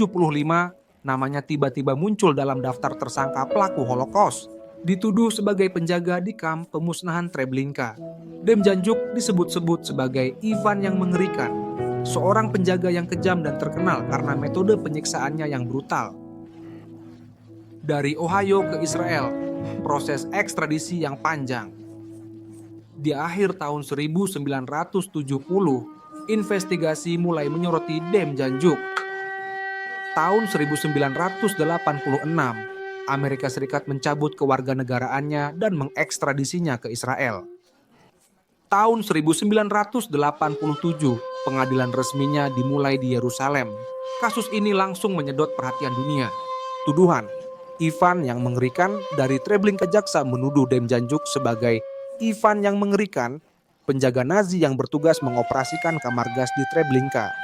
namanya tiba-tiba muncul dalam daftar tersangka pelaku Holocaust. dituduh sebagai penjaga di kamp pemusnahan Treblinka. Demjanjuk disebut-sebut sebagai Ivan yang mengerikan, seorang penjaga yang kejam dan terkenal karena metode penyiksaannya yang brutal. Dari Ohio ke Israel, proses ekstradisi yang panjang. Di akhir tahun 1970, investigasi mulai menyoroti Demjanjuk. Tahun 1986, Amerika Serikat mencabut kewarganegaraannya dan mengekstradisinya ke Israel. Tahun 1987, pengadilan resminya dimulai di Yerusalem. Kasus ini langsung menyedot perhatian dunia. Tuduhan, Ivan yang mengerikan dari Treblinka jaksa menuduh Demjanjuk sebagai Ivan yang mengerikan, penjaga Nazi yang bertugas mengoperasikan kamar gas di Treblinka.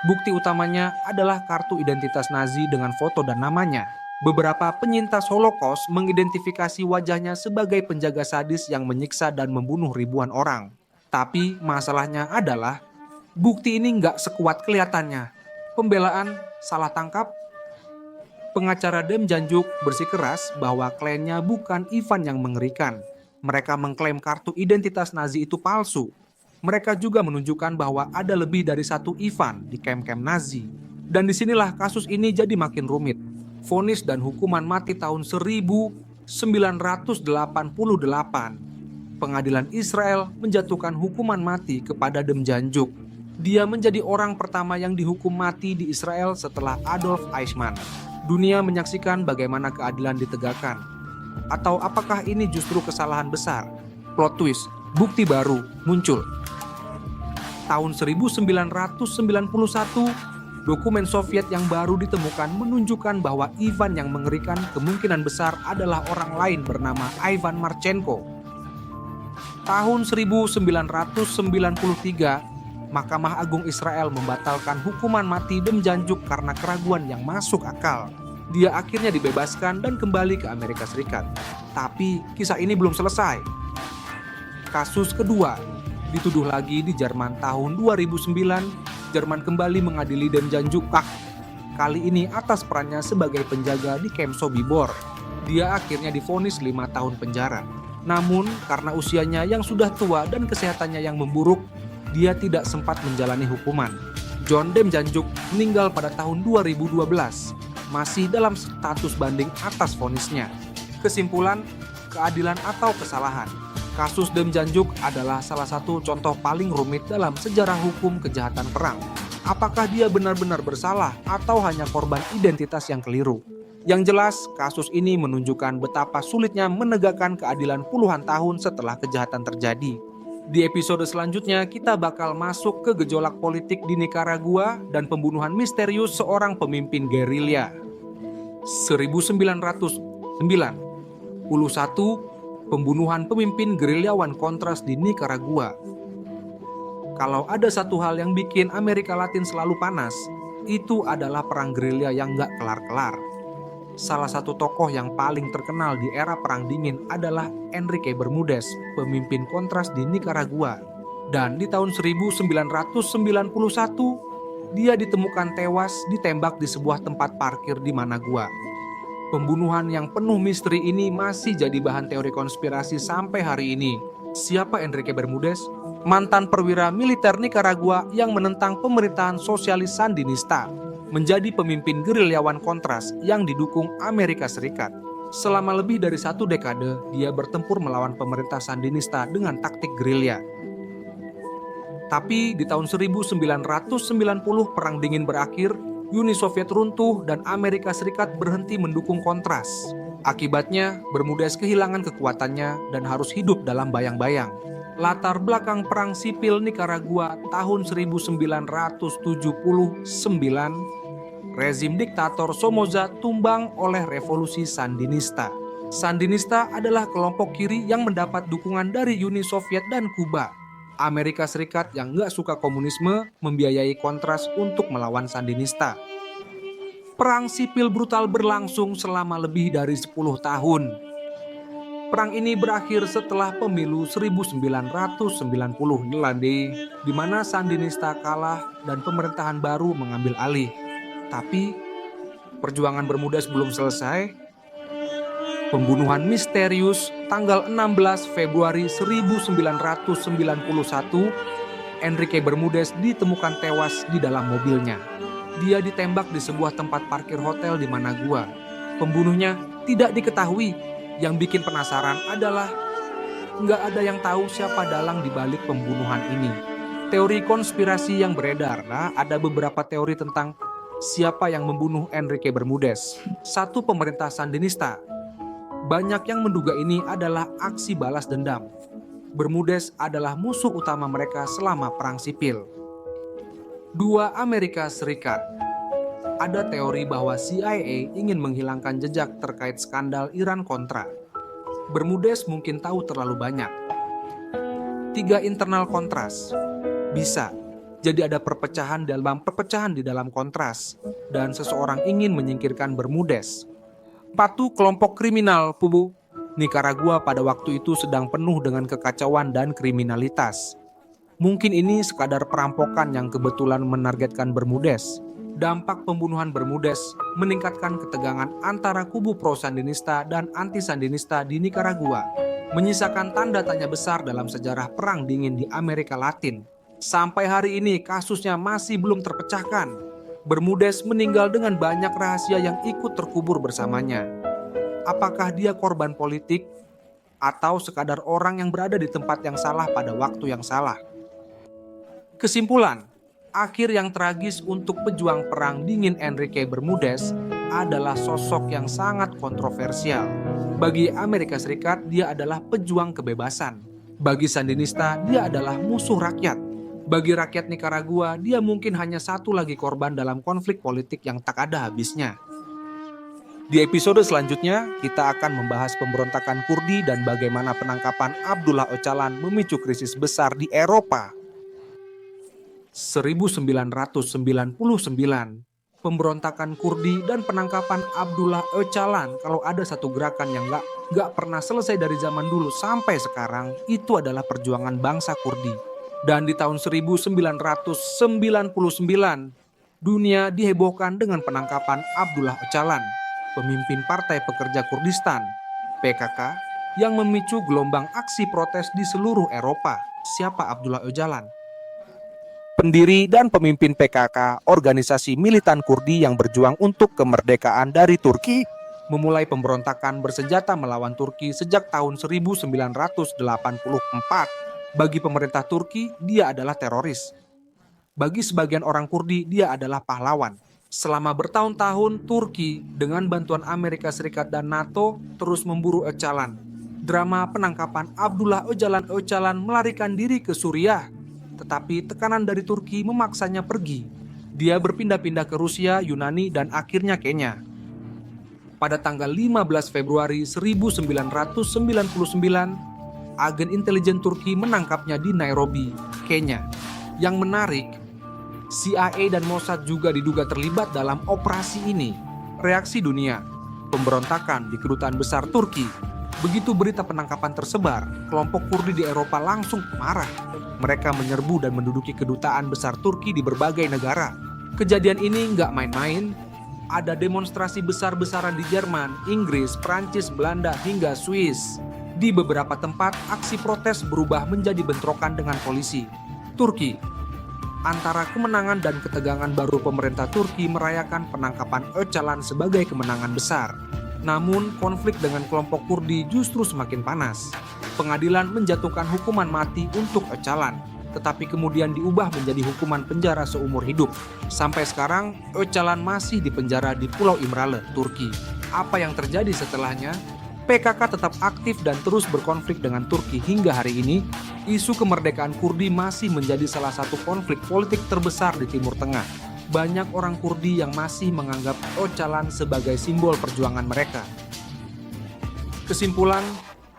Bukti utamanya adalah kartu identitas Nazi dengan foto dan namanya. Beberapa penyintas Holocaust mengidentifikasi wajahnya sebagai penjaga sadis yang menyiksa dan membunuh ribuan orang. Tapi masalahnya adalah bukti ini nggak sekuat kelihatannya. Pembelaan salah tangkap. Pengacara Demjanjuk bersikeras bahwa kliennya bukan Ivan yang mengerikan. Mereka mengklaim kartu identitas Nazi itu palsu. Mereka juga menunjukkan bahwa ada lebih dari satu Ivan di kamp-kamp Nazi. Dan disinilah kasus ini jadi makin rumit. Vonis dan hukuman mati tahun 1988. Pengadilan Israel menjatuhkan hukuman mati kepada Demjanjuk. Dia menjadi orang pertama yang dihukum mati di Israel setelah Adolf Eichmann. Dunia menyaksikan bagaimana keadilan ditegakkan. Atau apakah ini justru kesalahan besar? Plot twist, bukti baru muncul. Tahun 1991, dokumen Soviet yang baru ditemukan menunjukkan bahwa Ivan yang mengerikan kemungkinan besar adalah orang lain bernama Ivan Marchenko. Tahun 1993, Mahkamah Agung Israel membatalkan hukuman mati Demjanjuk karena keraguan yang masuk akal. Dia akhirnya dibebaskan dan kembali ke Amerika Serikat. Tapi kisah ini belum selesai. Kasus kedua, dituduh lagi di Jerman tahun 2009. Jerman kembali mengadili Demjanjuk. Kali ini atas perannya sebagai penjaga di kamp Sobibor. Dia akhirnya divonis 5 tahun penjara. Namun karena usianya yang sudah tua dan kesehatannya yang memburuk, dia tidak sempat menjalani hukuman. John Demjanjuk meninggal pada tahun 2012, masih dalam status banding atas vonisnya. Kesimpulan, keadilan atau kesalahan. Kasus Demjanjuk adalah salah satu contoh paling rumit dalam sejarah hukum kejahatan perang. Apakah dia benar-benar bersalah atau hanya korban identitas yang keliru? Yang jelas, kasus ini menunjukkan betapa sulitnya menegakkan keadilan puluhan tahun setelah kejahatan terjadi. Di episode selanjutnya, kita bakal masuk ke gejolak politik di Nicaragua dan pembunuhan misterius seorang pemimpin gerilya. 1991, pembunuhan pemimpin gerilyawan Kontras di Nicaragua. Kalau ada satu hal yang bikin Amerika Latin selalu panas, itu adalah perang gerilya yang gak kelar-kelar. Salah satu tokoh yang paling terkenal di era Perang Dingin adalah Enrique Bermudez, pemimpin Kontras di Nicaragua. Dan di tahun 1991, dia ditemukan tewas ditembak di sebuah tempat parkir di Managua. Pembunuhan yang penuh misteri ini masih jadi bahan teori konspirasi sampai hari ini. Siapa Enrique Bermudez? Mantan perwira militer Nicaragua yang menentang pemerintahan sosialis Sandinista, menjadi pemimpin gerilyawan Kontras yang didukung Amerika Serikat. Selama lebih dari 1 dekade, dia bertempur melawan pemerintah Sandinista dengan taktik gerilya. Tapi di tahun 1990 Perang Dingin berakhir, Uni Soviet runtuh dan Amerika Serikat berhenti mendukung Kontras. Akibatnya, Bermudez kehilangan kekuatannya dan harus hidup dalam bayang-bayang. Latar belakang perang sipil Nicaragua tahun 1979, rezim diktator Somoza tumbang oleh revolusi Sandinista. Sandinista adalah kelompok kiri yang mendapat dukungan dari Uni Soviet dan Kuba. Amerika Serikat yang nggak suka komunisme membiayai Kontras untuk melawan Sandinista. Perang sipil brutal berlangsung selama lebih dari 10 tahun. Perang ini berakhir setelah pemilu 1990 di mana Sandinista kalah dan pemerintahan baru mengambil alih. Tapi perjuangan Bermudez belum selesai. Pembunuhan misterius tanggal 16 Februari 1991, Enrique Bermudez ditemukan tewas di dalam mobilnya. Dia ditembak di sebuah tempat parkir hotel di Managua. Pembunuhnya tidak diketahui. Yang bikin penasaran adalah nggak ada yang tahu siapa dalang di balik pembunuhan ini. Teori konspirasi yang beredar, ada beberapa teori tentang siapa yang membunuh Enrique Bermudez. Satu, pemerintah Sandinista. Banyak yang menduga ini adalah aksi balas dendam. Bermudez adalah musuh utama mereka selama perang sipil. 2. Amerika Serikat. Ada teori bahwa CIA ingin menghilangkan jejak terkait skandal Iran-Contra. Bermudez mungkin tahu terlalu banyak. 3. Internal kontras. Bisa jadi ada perpecahan di dalam kontras dan seseorang ingin menyingkirkan Bermudez. 4. Kelompok kriminal Pubu. Nicaragua pada waktu itu sedang penuh dengan kekacauan dan kriminalitas. Mungkin ini sekadar perampokan yang kebetulan menargetkan Bermudez. Dampak pembunuhan Bermudez meningkatkan ketegangan antara kubu pro-Sandinista dan anti-Sandinista di Nicaragua, menyisakan tanda tanya besar dalam sejarah Perang Dingin di Amerika Latin. Sampai hari ini kasusnya masih belum terpecahkan. Bermudez meninggal dengan banyak rahasia yang ikut terkubur bersamanya. Apakah dia korban politik atau sekadar orang yang berada di tempat yang salah pada waktu yang salah? Kesimpulan, akhir yang tragis untuk pejuang perang dingin Enrique Bermudez adalah sosok yang sangat kontroversial. Bagi Amerika Serikat, dia adalah pejuang kebebasan. Bagi Sandinista, dia adalah musuh rakyat. Bagi rakyat Nicaragua, dia mungkin hanya satu lagi korban dalam konflik politik yang tak ada habisnya. Di episode selanjutnya, kita akan membahas pemberontakan Kurdi dan bagaimana penangkapan Abdullah Öcalan memicu krisis besar di Eropa. 1999, pemberontakan Kurdi dan penangkapan Abdullah Öcalan. Kalau ada satu gerakan yang gak pernah selesai dari zaman dulu sampai sekarang, itu adalah perjuangan bangsa Kurdi. Dan di tahun 1999, dunia dihebohkan dengan penangkapan Abdullah Öcalan, pemimpin Partai Pekerja Kurdistan, PKK, yang memicu gelombang aksi protes di seluruh Eropa. Siapa Abdullah Öcalan? Pendiri dan pemimpin PKK, organisasi militan Kurdi yang berjuang untuk kemerdekaan dari Turki, memulai pemberontakan bersenjata melawan Turki sejak tahun 1984. Bagi pemerintah Turki, dia adalah teroris. Bagi sebagian orang Kurdi, dia adalah pahlawan. Selama bertahun-tahun, Turki dengan bantuan Amerika Serikat dan NATO terus memburu Öcalan. Drama penangkapan Abdullah Öcalan melarikan diri ke Suriah, tetapi tekanan dari Turki memaksanya pergi. Dia berpindah-pindah ke Rusia, Yunani, dan akhirnya Kenya. Pada tanggal 15 Februari 1999, agen intelijen Turki menangkapnya di Nairobi, Kenya. Yang menarik, CIA dan Mossad juga diduga terlibat dalam operasi ini. Reaksi dunia, pemberontakan di kedutaan besar Turki. Begitu berita penangkapan tersebar, kelompok Kurdi di Eropa langsung marah. Mereka menyerbu dan menduduki kedutaan besar Turki di berbagai negara. Kejadian ini nggak main-main. Ada demonstrasi besar-besaran di Jerman, Inggris, Prancis, Belanda, hingga Swiss. Di beberapa tempat, aksi protes berubah menjadi bentrokan dengan polisi. Turki. Antara kemenangan dan ketegangan baru, pemerintah Turki merayakan penangkapan Öcalan sebagai kemenangan besar. Namun, konflik dengan kelompok Kurdi justru semakin panas. Pengadilan menjatuhkan hukuman mati untuk Öcalan, tetapi kemudian diubah menjadi hukuman penjara seumur hidup. Sampai sekarang, Öcalan masih dipenjara di Pulau Imrale, Turki. Apa yang terjadi setelahnya? PKK tetap aktif dan terus berkonflik dengan Turki hingga hari ini. Isu kemerdekaan Kurdi masih menjadi salah satu konflik politik terbesar di Timur Tengah. Banyak orang Kurdi yang masih menganggap Öcalan sebagai simbol perjuangan mereka. Kesimpulan,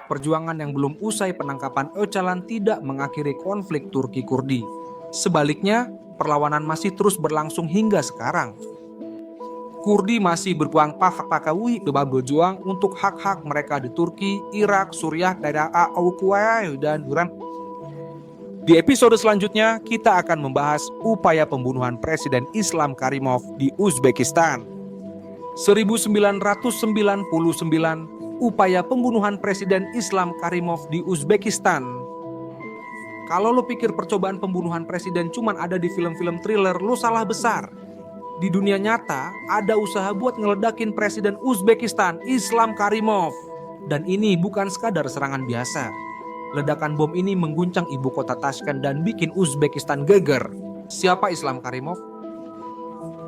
perjuangan yang belum usai penangkapan Öcalan tidak mengakhiri konflik Turki-Kurdi. Sebaliknya, perlawanan masih terus berlangsung hingga sekarang. Kurdi masih berjuang berjuang untuk hak-hak mereka di Turki, Irak, Suriah, daerah Aukuai, dan Iran. Di episode selanjutnya, kita akan membahas upaya pembunuhan Presiden Islam Karimov di Uzbekistan. 1999, upaya pembunuhan Presiden Islam Karimov di Uzbekistan. Kalau lo pikir percobaan pembunuhan presiden cuman ada di film-film thriller, lo salah besar. Di dunia nyata, ada usaha buat ngeledakin Presiden Uzbekistan, Islam Karimov. Dan ini bukan sekadar serangan biasa. Ledakan bom ini mengguncang ibu kota Tashkent dan bikin Uzbekistan geger. Siapa Islam Karimov?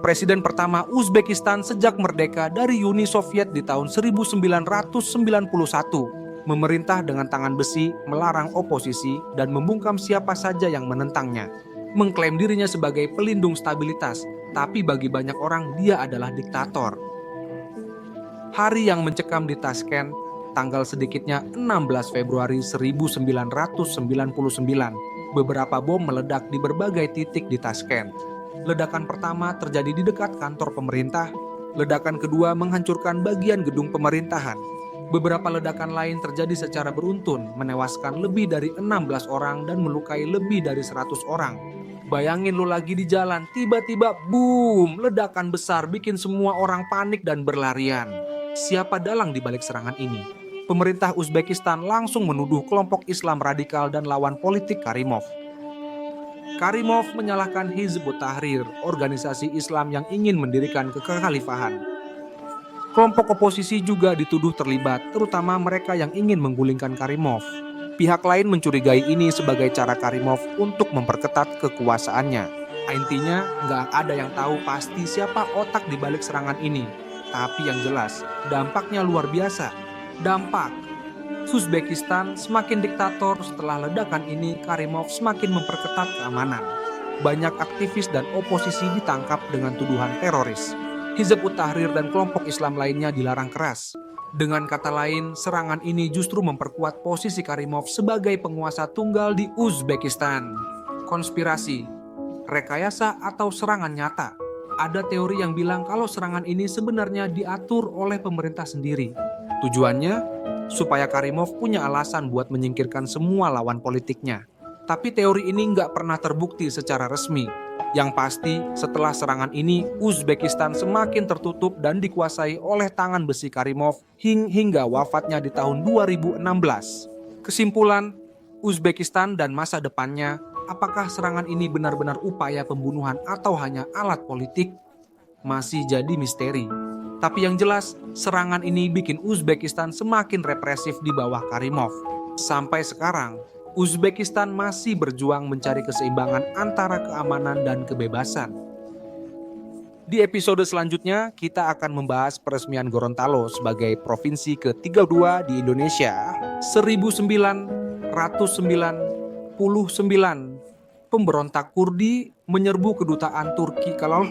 Presiden pertama Uzbekistan sejak merdeka dari Uni Soviet di tahun 1991. Memerintah dengan tangan besi, melarang oposisi, dan membungkam siapa saja yang menentangnya. Mengklaim dirinya sebagai pelindung stabilitas, tapi bagi banyak orang dia adalah diktator. Hari yang mencekam di Tashkent, tanggal sedikitnya 16 Februari 1999, beberapa bom meledak di berbagai titik di Tashkent. Ledakan pertama terjadi di dekat kantor pemerintah, ledakan kedua menghancurkan bagian gedung pemerintahan. Beberapa ledakan lain terjadi secara beruntun, menewaskan lebih dari 16 orang dan melukai lebih dari 100 orang. Bayangin lo lagi di jalan, tiba-tiba boom, ledakan besar bikin semua orang panik dan berlarian. Siapa dalang di balik serangan ini? Pemerintah Uzbekistan langsung menuduh kelompok Islam radikal dan lawan politik Karimov. Karimov menyalahkan Hizb ut-Tahrir, organisasi Islam yang ingin mendirikan kekhalifahan. Kelompok oposisi juga dituduh terlibat, terutama mereka yang ingin menggulingkan Karimov. Pihak lain mencurigai ini sebagai cara Karimov untuk memperketat kekuasaannya. Intinya, nggak ada yang tahu pasti siapa otak di balik serangan ini. Tapi yang jelas, dampaknya luar biasa. Dampak Uzbekistan semakin diktator. Setelah ledakan ini, Karimov semakin memperketat keamanan. Banyak aktivis dan oposisi ditangkap dengan tuduhan teroris. Hizb ut-Tahrir dan kelompok Islam lainnya dilarang keras. Dengan kata lain, serangan ini justru memperkuat posisi Karimov sebagai penguasa tunggal di Uzbekistan. Konspirasi, rekayasa atau serangan nyata. Ada teori yang bilang kalau serangan ini sebenarnya diatur oleh pemerintah sendiri. Tujuannya, supaya Karimov punya alasan buat menyingkirkan semua lawan politiknya. Tapi teori ini nggak pernah terbukti secara resmi. Yang pasti, setelah serangan ini, Uzbekistan semakin tertutup dan dikuasai oleh tangan besi Karimov hingga wafatnya di tahun 2016. Kesimpulan, Uzbekistan dan masa depannya, apakah serangan ini benar-benar upaya pembunuhan atau hanya alat politik? Masih jadi misteri. Tapi yang jelas, serangan ini bikin Uzbekistan semakin represif di bawah Karimov. Sampai sekarang, Uzbekistan masih berjuang mencari keseimbangan antara keamanan dan kebebasan. Di episode selanjutnya, kita akan membahas peresmian Gorontalo sebagai provinsi ke-32 di Indonesia. 1999, pemberontak Kurdi menyerbu kedutaan Turki. Kalau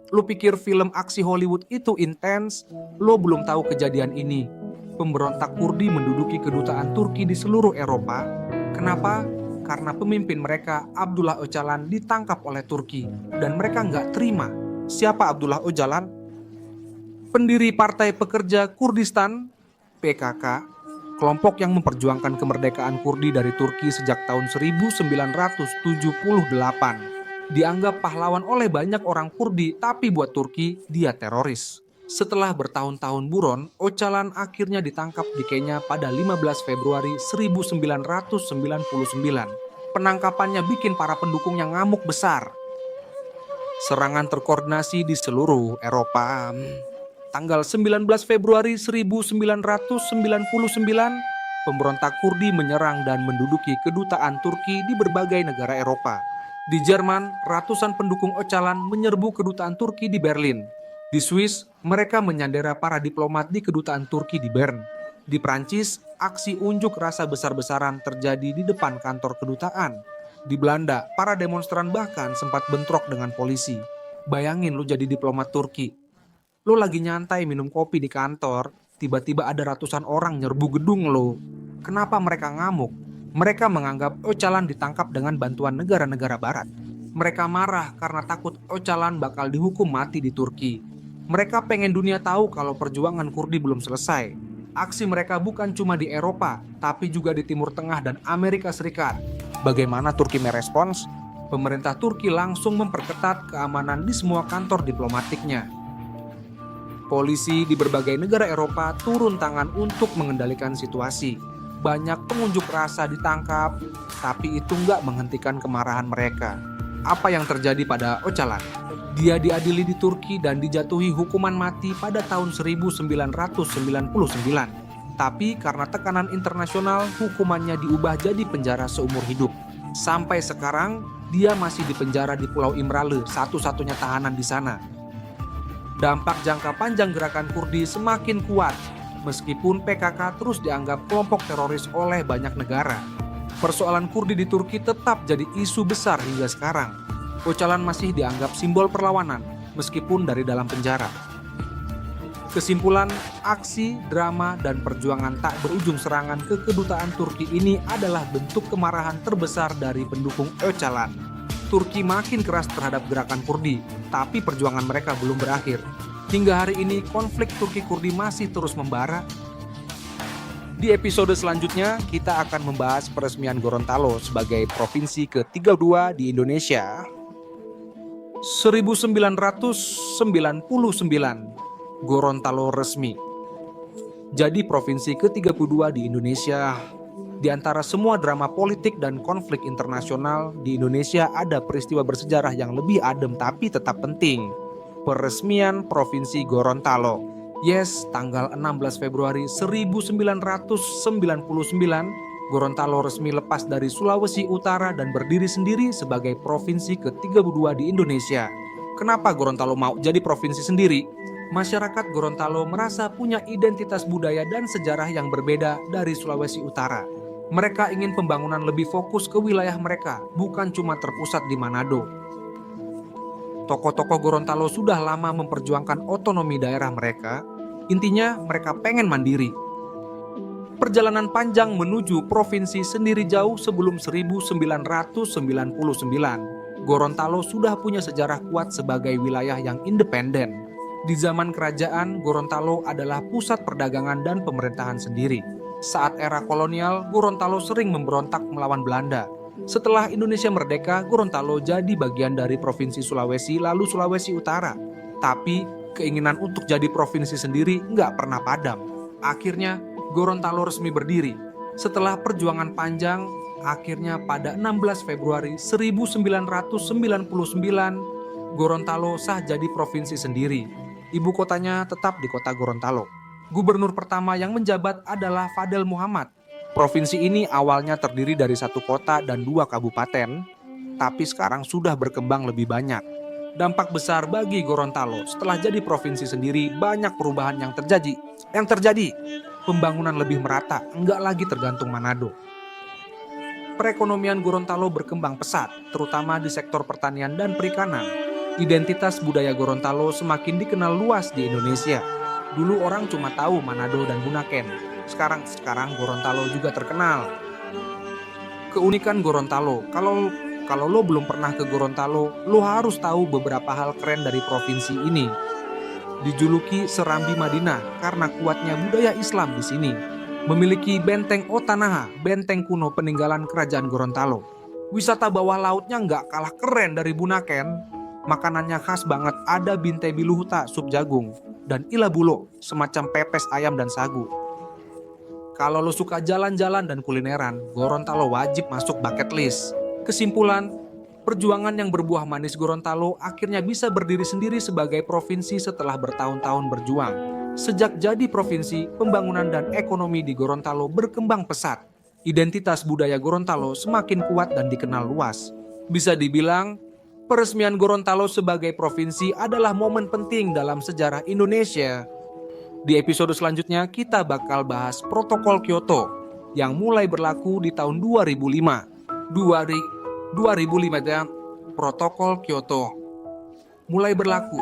lo pikir film aksi Hollywood itu intens, lo belum tahu kejadian ini. Pemberontak Kurdi menduduki kedutaan Turki di seluruh Eropa. Kenapa? Karena pemimpin mereka, Abdullah Öcalan, ditangkap oleh Turki. Dan mereka nggak terima. Siapa Abdullah Öcalan? Pendiri Partai Pekerja Kurdistan, PKK, kelompok yang memperjuangkan kemerdekaan Kurdi dari Turki sejak tahun 1978. Dianggap pahlawan oleh banyak orang Kurdi, tapi buat Turki, dia teroris. Setelah bertahun-tahun buron, Öcalan akhirnya ditangkap di Kenya pada 15 Februari 1999. Penangkapannya bikin para pendukungnya ngamuk besar. Serangan terkoordinasi di seluruh Eropa. Tanggal 19 Februari 1999, pemberontak Kurdi menyerang dan menduduki kedutaan Turki di berbagai negara Eropa. Di Jerman, ratusan pendukung Öcalan menyerbu kedutaan Turki di Berlin. Di Swiss, mereka menyandera para diplomat di kedutaan Turki di Bern. Di Prancis, aksi unjuk rasa besar-besaran terjadi di depan kantor kedutaan. Di Belanda, para demonstran bahkan sempat bentrok dengan polisi. Bayangin lu jadi diplomat Turki. Lu lagi nyantai minum kopi di kantor, tiba-tiba ada ratusan orang nyerbu gedung lu. Kenapa mereka ngamuk? Mereka menganggap Öcalan ditangkap dengan bantuan negara-negara barat. Mereka marah karena takut Öcalan bakal dihukum mati di Turki. Mereka pengen dunia tahu kalau perjuangan Kurdi belum selesai. Aksi mereka bukan cuma di Eropa, tapi juga di Timur Tengah dan Amerika Serikat. Bagaimana Turki merespons? Pemerintah Turki langsung memperketat keamanan di semua kantor diplomatiknya. Polisi di berbagai negara Eropa turun tangan untuk mengendalikan situasi. Banyak pengunjuk rasa ditangkap, tapi itu nggak menghentikan kemarahan mereka. Apa yang terjadi pada Öcalan? Dia diadili di Turki dan dijatuhi hukuman mati pada tahun 1999. Tapi karena tekanan internasional, hukumannya diubah jadi penjara seumur hidup. Sampai sekarang, dia masih dipenjara di Pulau Imralı, satu-satunya tahanan di sana. Dampak jangka panjang gerakan Kurdi semakin kuat, meskipun PKK terus dianggap kelompok teroris oleh banyak negara. Persoalan Kurdi di Turki tetap jadi isu besar hingga sekarang. Öcalan masih dianggap simbol perlawanan, meskipun dari dalam penjara. Kesimpulan, aksi, drama, dan perjuangan tak berujung serangan ke kedutaan Turki ini adalah bentuk kemarahan terbesar dari pendukung Öcalan. Turki makin keras terhadap gerakan Kurdi, tapi perjuangan mereka belum berakhir. Hingga hari ini, konflik Turki-Kurdi masih terus membara. Di episode selanjutnya, kita akan membahas peresmian Gorontalo sebagai provinsi ke-32 di Indonesia. 1999, Gorontalo resmi jadi provinsi ke-32 di Indonesia. Di antara semua drama politik dan konflik internasional, di Indonesia ada peristiwa bersejarah yang lebih adem tapi tetap penting. Peresmian Provinsi Gorontalo. Yes, tanggal 16 Februari 1999, Gorontalo resmi lepas dari Sulawesi Utara dan berdiri sendiri sebagai provinsi ke-32 di Indonesia. Kenapa Gorontalo mau jadi provinsi sendiri? Masyarakat Gorontalo merasa punya identitas budaya dan sejarah yang berbeda dari Sulawesi Utara. Mereka ingin pembangunan lebih fokus ke wilayah mereka, bukan cuma terpusat di Manado. Tokoh-tokoh Gorontalo sudah lama memperjuangkan otonomi daerah mereka. Intinya, mereka pengen mandiri. Perjalanan panjang menuju provinsi sendiri jauh sebelum 1999. Gorontalo sudah punya sejarah kuat sebagai wilayah yang independen. Di zaman kerajaan, Gorontalo adalah pusat perdagangan dan pemerintahan sendiri. Saat era kolonial, Gorontalo sering memberontak melawan Belanda. Setelah Indonesia merdeka, Gorontalo jadi bagian dari Provinsi Sulawesi lalu Sulawesi Utara. Tapi, keinginan untuk jadi provinsi sendiri nggak pernah padam. Akhirnya, Gorontalo resmi berdiri. Setelah perjuangan panjang, akhirnya pada 16 Februari 1999, Gorontalo sah jadi provinsi sendiri. Ibu kotanya tetap di kota Gorontalo. Gubernur pertama yang menjabat adalah Fadel Muhammad. Provinsi ini awalnya terdiri dari satu kota dan 2 kabupaten, tapi sekarang sudah berkembang lebih banyak. Dampak besar bagi Gorontalo setelah jadi provinsi sendiri, banyak perubahan yang terjadi. Pembangunan lebih merata, enggak lagi tergantung Manado. Perekonomian Gorontalo berkembang pesat, terutama di sektor pertanian dan perikanan. Identitas budaya Gorontalo semakin dikenal luas di Indonesia. Dulu orang cuma tahu Manado dan Bunaken. Sekarang Gorontalo juga terkenal. Keunikan Gorontalo, kalau lo belum pernah ke Gorontalo, lo harus tahu beberapa hal keren dari provinsi ini. Dijuluki Serambi Madinah karena kuatnya budaya Islam di sini. Memiliki benteng Otanaha, benteng kuno peninggalan kerajaan Gorontalo. Wisata bawah lautnya nggak kalah keren dari Bunaken. Makanannya khas banget, ada binte biluhuta, sup jagung, dan ilabulo, semacam pepes ayam dan sagu. Kalau lo suka jalan-jalan dan kulineran, Gorontalo wajib masuk bucket list. Kesimpulan, perjuangan yang berbuah manis Gorontalo akhirnya bisa berdiri sendiri sebagai provinsi setelah bertahun-tahun berjuang. Sejak jadi provinsi, pembangunan dan ekonomi di Gorontalo berkembang pesat. Identitas budaya Gorontalo semakin kuat dan dikenal luas. Bisa dibilang, peresmian Gorontalo sebagai provinsi adalah momen penting dalam sejarah Indonesia. Di episode selanjutnya kita bakal bahas Protokol Kyoto yang mulai berlaku di tahun 2005. 2005 ya, Protokol Kyoto mulai berlaku.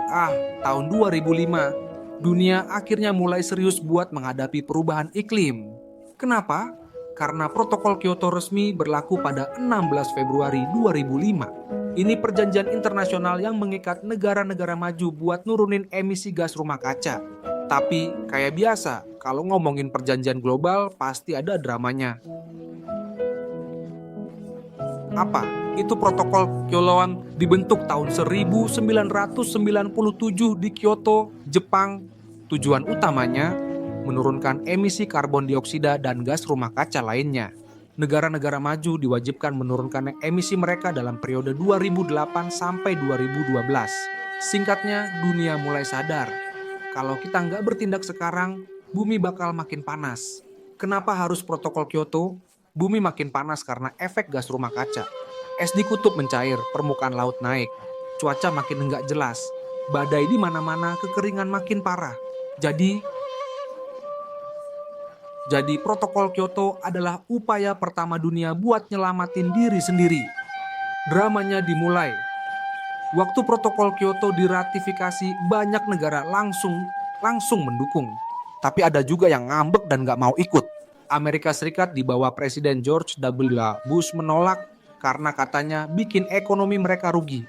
Tahun 2005 dunia akhirnya mulai serius buat menghadapi perubahan iklim. Kenapa? Karena Protokol Kyoto resmi berlaku pada 16 Februari 2005. Ini perjanjian internasional yang mengikat negara-negara maju buat nurunin emisi gas rumah kaca. Tapi kayak biasa, kalau ngomongin perjanjian global pasti ada dramanya. Apa? Itu Protokol Kyoto dibentuk tahun 1997 di Kyoto, Jepang. Tujuan utamanya menurunkan emisi karbon dioksida dan gas rumah kaca lainnya. Negara-negara maju diwajibkan menurunkan emisi mereka dalam periode 2008 sampai 2012. Singkatnya, dunia mulai sadar. Kalau kita nggak bertindak sekarang, bumi bakal makin panas. Kenapa harus protokol Kyoto? Bumi makin panas karena efek gas rumah kaca. Es di kutub mencair, permukaan laut naik. Cuaca makin nggak jelas. Badai di mana-mana, kekeringan makin parah. Jadi protokol Kyoto adalah upaya pertama dunia buat nyelamatin diri sendiri. Dramanya dimulai. Waktu protokol Kyoto diratifikasi, banyak negara langsung mendukung. Tapi ada juga yang ngambek dan gak mau ikut. Amerika Serikat di bawah Presiden George W. Bush menolak karena katanya bikin ekonomi mereka rugi.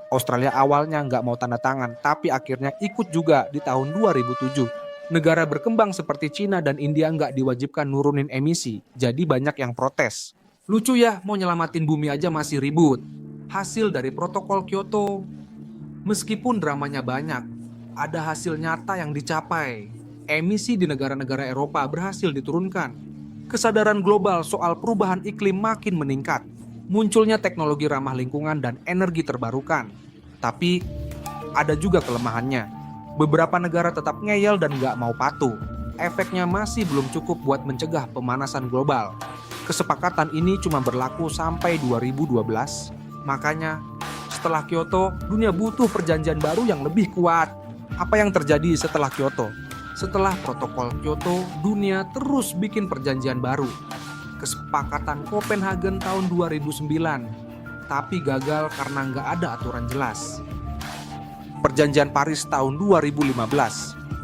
Australia awalnya gak mau tanda tangan, tapi akhirnya ikut juga di tahun 2007. Negara berkembang seperti Cina dan India nggak diwajibkan nurunin emisi, jadi banyak yang protes. Lucu ya, mau nyelamatin bumi aja masih ribut. Hasil dari protokol Kyoto. Meskipun dramanya banyak, ada hasil nyata yang dicapai. Emisi di negara-negara Eropa berhasil diturunkan. Kesadaran global soal perubahan iklim makin meningkat. Munculnya teknologi ramah lingkungan dan energi terbarukan. Tapi ada juga kelemahannya. Beberapa negara tetap ngeyel dan gak mau patuh. Efeknya masih belum cukup buat mencegah pemanasan global. Kesepakatan ini cuma berlaku sampai 2012. Makanya, setelah Kyoto, dunia butuh perjanjian baru yang lebih kuat. Apa yang terjadi setelah Kyoto? Setelah protokol Kyoto, dunia terus bikin perjanjian baru. Kesepakatan Copenhagen tahun 2009, tapi gagal karena nggak ada aturan jelas. Perjanjian Paris tahun 2015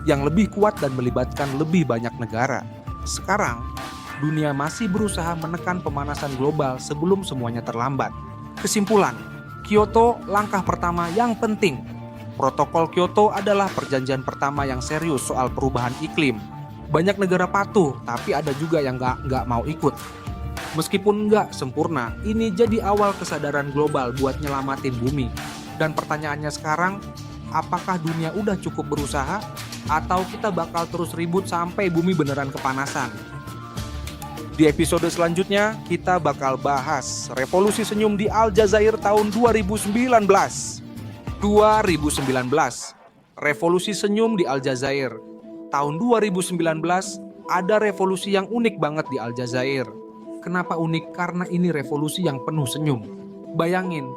yang lebih kuat dan melibatkan lebih banyak negara. Sekarang, dunia masih berusaha menekan pemanasan global sebelum semuanya terlambat. Kesimpulan, Kyoto langkah pertama yang penting. Protokol Kyoto adalah perjanjian pertama yang serius soal perubahan iklim. Banyak negara patuh, tapi ada juga yang nggak mau ikut. Meskipun nggak sempurna, ini jadi awal kesadaran global buat nyelamatin bumi. Dan pertanyaannya sekarang, apakah dunia udah cukup berusaha atau kita bakal terus ribut sampai bumi beneran kepanasan? Di episode selanjutnya, kita bakal bahas revolusi senyum di Aljazair tahun 2019. Revolusi senyum di Aljazair. Tahun 2019 ada revolusi yang unik banget di Aljazair. Kenapa unik? Karena ini revolusi yang penuh senyum. Bayangin,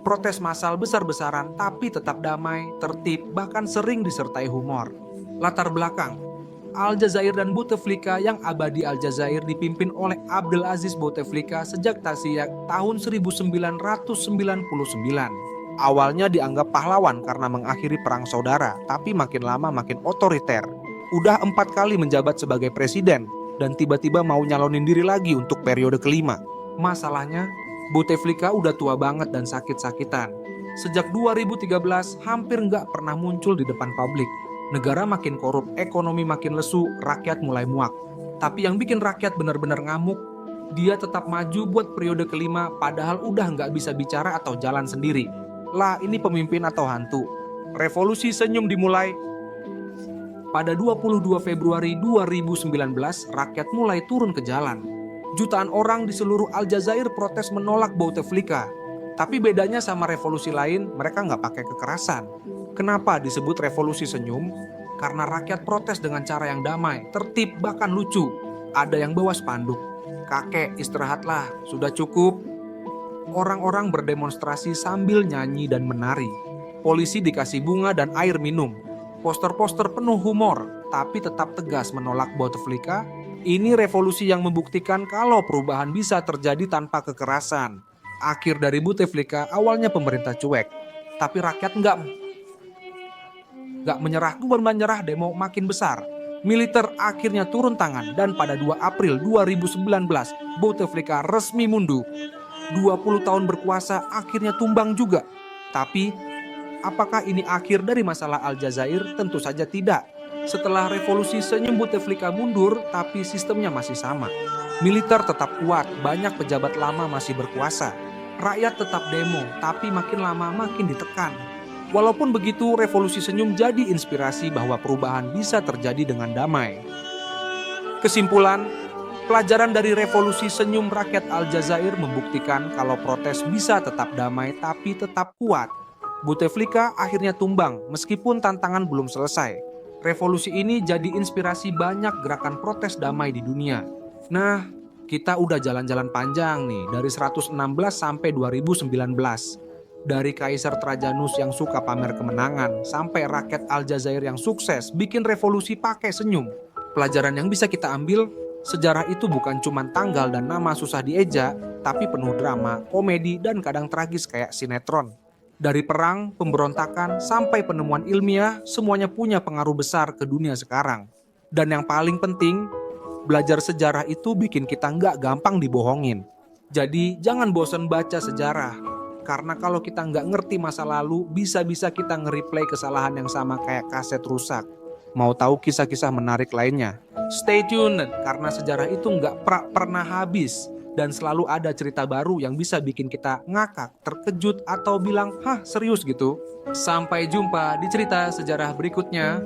protes massal besar-besaran tapi tetap damai, tertib, bahkan sering disertai humor. Latar belakang, Aljazair dan Bouteflika yang abadi Aljazair dipimpin oleh Abdelaziz Bouteflika sejak tahun 1999. Awalnya dianggap pahlawan karena mengakhiri perang saudara, tapi makin lama makin otoriter. Udah 4 kali menjabat sebagai presiden dan tiba-tiba mau nyalonin diri lagi untuk periode kelima. Masalahnya, Bouteflika udah tua banget dan sakit-sakitan. Sejak 2013 hampir nggak pernah muncul di depan publik. Negara makin korup, ekonomi makin lesu, rakyat mulai muak. Tapi yang bikin rakyat benar-benar ngamuk, dia tetap maju buat periode kelima padahal udah nggak bisa bicara atau jalan sendiri. Lah, ini pemimpin atau hantu? Revolusi senyum dimulai. Pada 22 Februari 2019, rakyat mulai turun ke jalan. Jutaan orang di seluruh Aljazair protes menolak Bouteflika. Tapi bedanya sama revolusi lain, mereka nggak pakai kekerasan. Kenapa disebut revolusi senyum? Karena rakyat protes dengan cara yang damai, tertib, bahkan lucu. Ada yang bawa spanduk, "Kakek, istirahatlah, sudah cukup." Orang-orang berdemonstrasi sambil nyanyi dan menari. Polisi dikasih bunga dan air minum. Poster-poster penuh humor, tapi tetap tegas menolak Bouteflika. Ini revolusi yang membuktikan kalau perubahan bisa terjadi tanpa kekerasan. Akhir dari Bouteflika, awalnya pemerintah cuek, tapi rakyat nggak menyerah. Menyerah, demo makin besar. Militer akhirnya turun tangan dan pada 2 April 2019, Bouteflika resmi mundur. 20 tahun berkuasa akhirnya tumbang juga. Tapi, apakah ini akhir dari masalah Aljazair? Tentu saja tidak. Setelah revolusi senyum, Bouteflika mundur, tapi sistemnya masih sama. Militer tetap kuat, banyak pejabat lama masih berkuasa. Rakyat tetap demo, tapi makin lama makin ditekan. Walaupun begitu, revolusi senyum jadi inspirasi bahwa perubahan bisa terjadi dengan damai. Kesimpulan, pelajaran dari revolusi senyum rakyat Aljazair membuktikan kalau protes bisa tetap damai tapi tetap kuat. Bouteflika akhirnya tumbang meskipun tantangan belum selesai. Revolusi ini jadi inspirasi banyak gerakan protes damai di dunia. Nah, kita udah jalan-jalan panjang nih dari 116 sampai 2019. Dari Kaisar Trajanus yang suka pamer kemenangan sampai rakyat Aljazair yang sukses bikin revolusi pakai senyum. Pelajaran yang bisa kita ambil, sejarah itu bukan cuma tanggal dan nama susah dieja, tapi penuh drama, komedi, dan kadang tragis kayak sinetron. Dari perang, pemberontakan, sampai penemuan ilmiah, semuanya punya pengaruh besar ke dunia sekarang. Dan yang paling penting, belajar sejarah itu bikin kita nggak gampang dibohongin. Jadi jangan bosan baca sejarah. Karena kalau kita nggak ngerti masa lalu, bisa-bisa kita nge-replay kesalahan yang sama kayak kaset rusak. Mau tahu kisah-kisah menarik lainnya? Stay tune, karena sejarah itu nggak pernah habis. Dan selalu ada cerita baru yang bisa bikin kita ngakak, terkejut, atau bilang, hah serius gitu. Sampai jumpa di cerita sejarah berikutnya.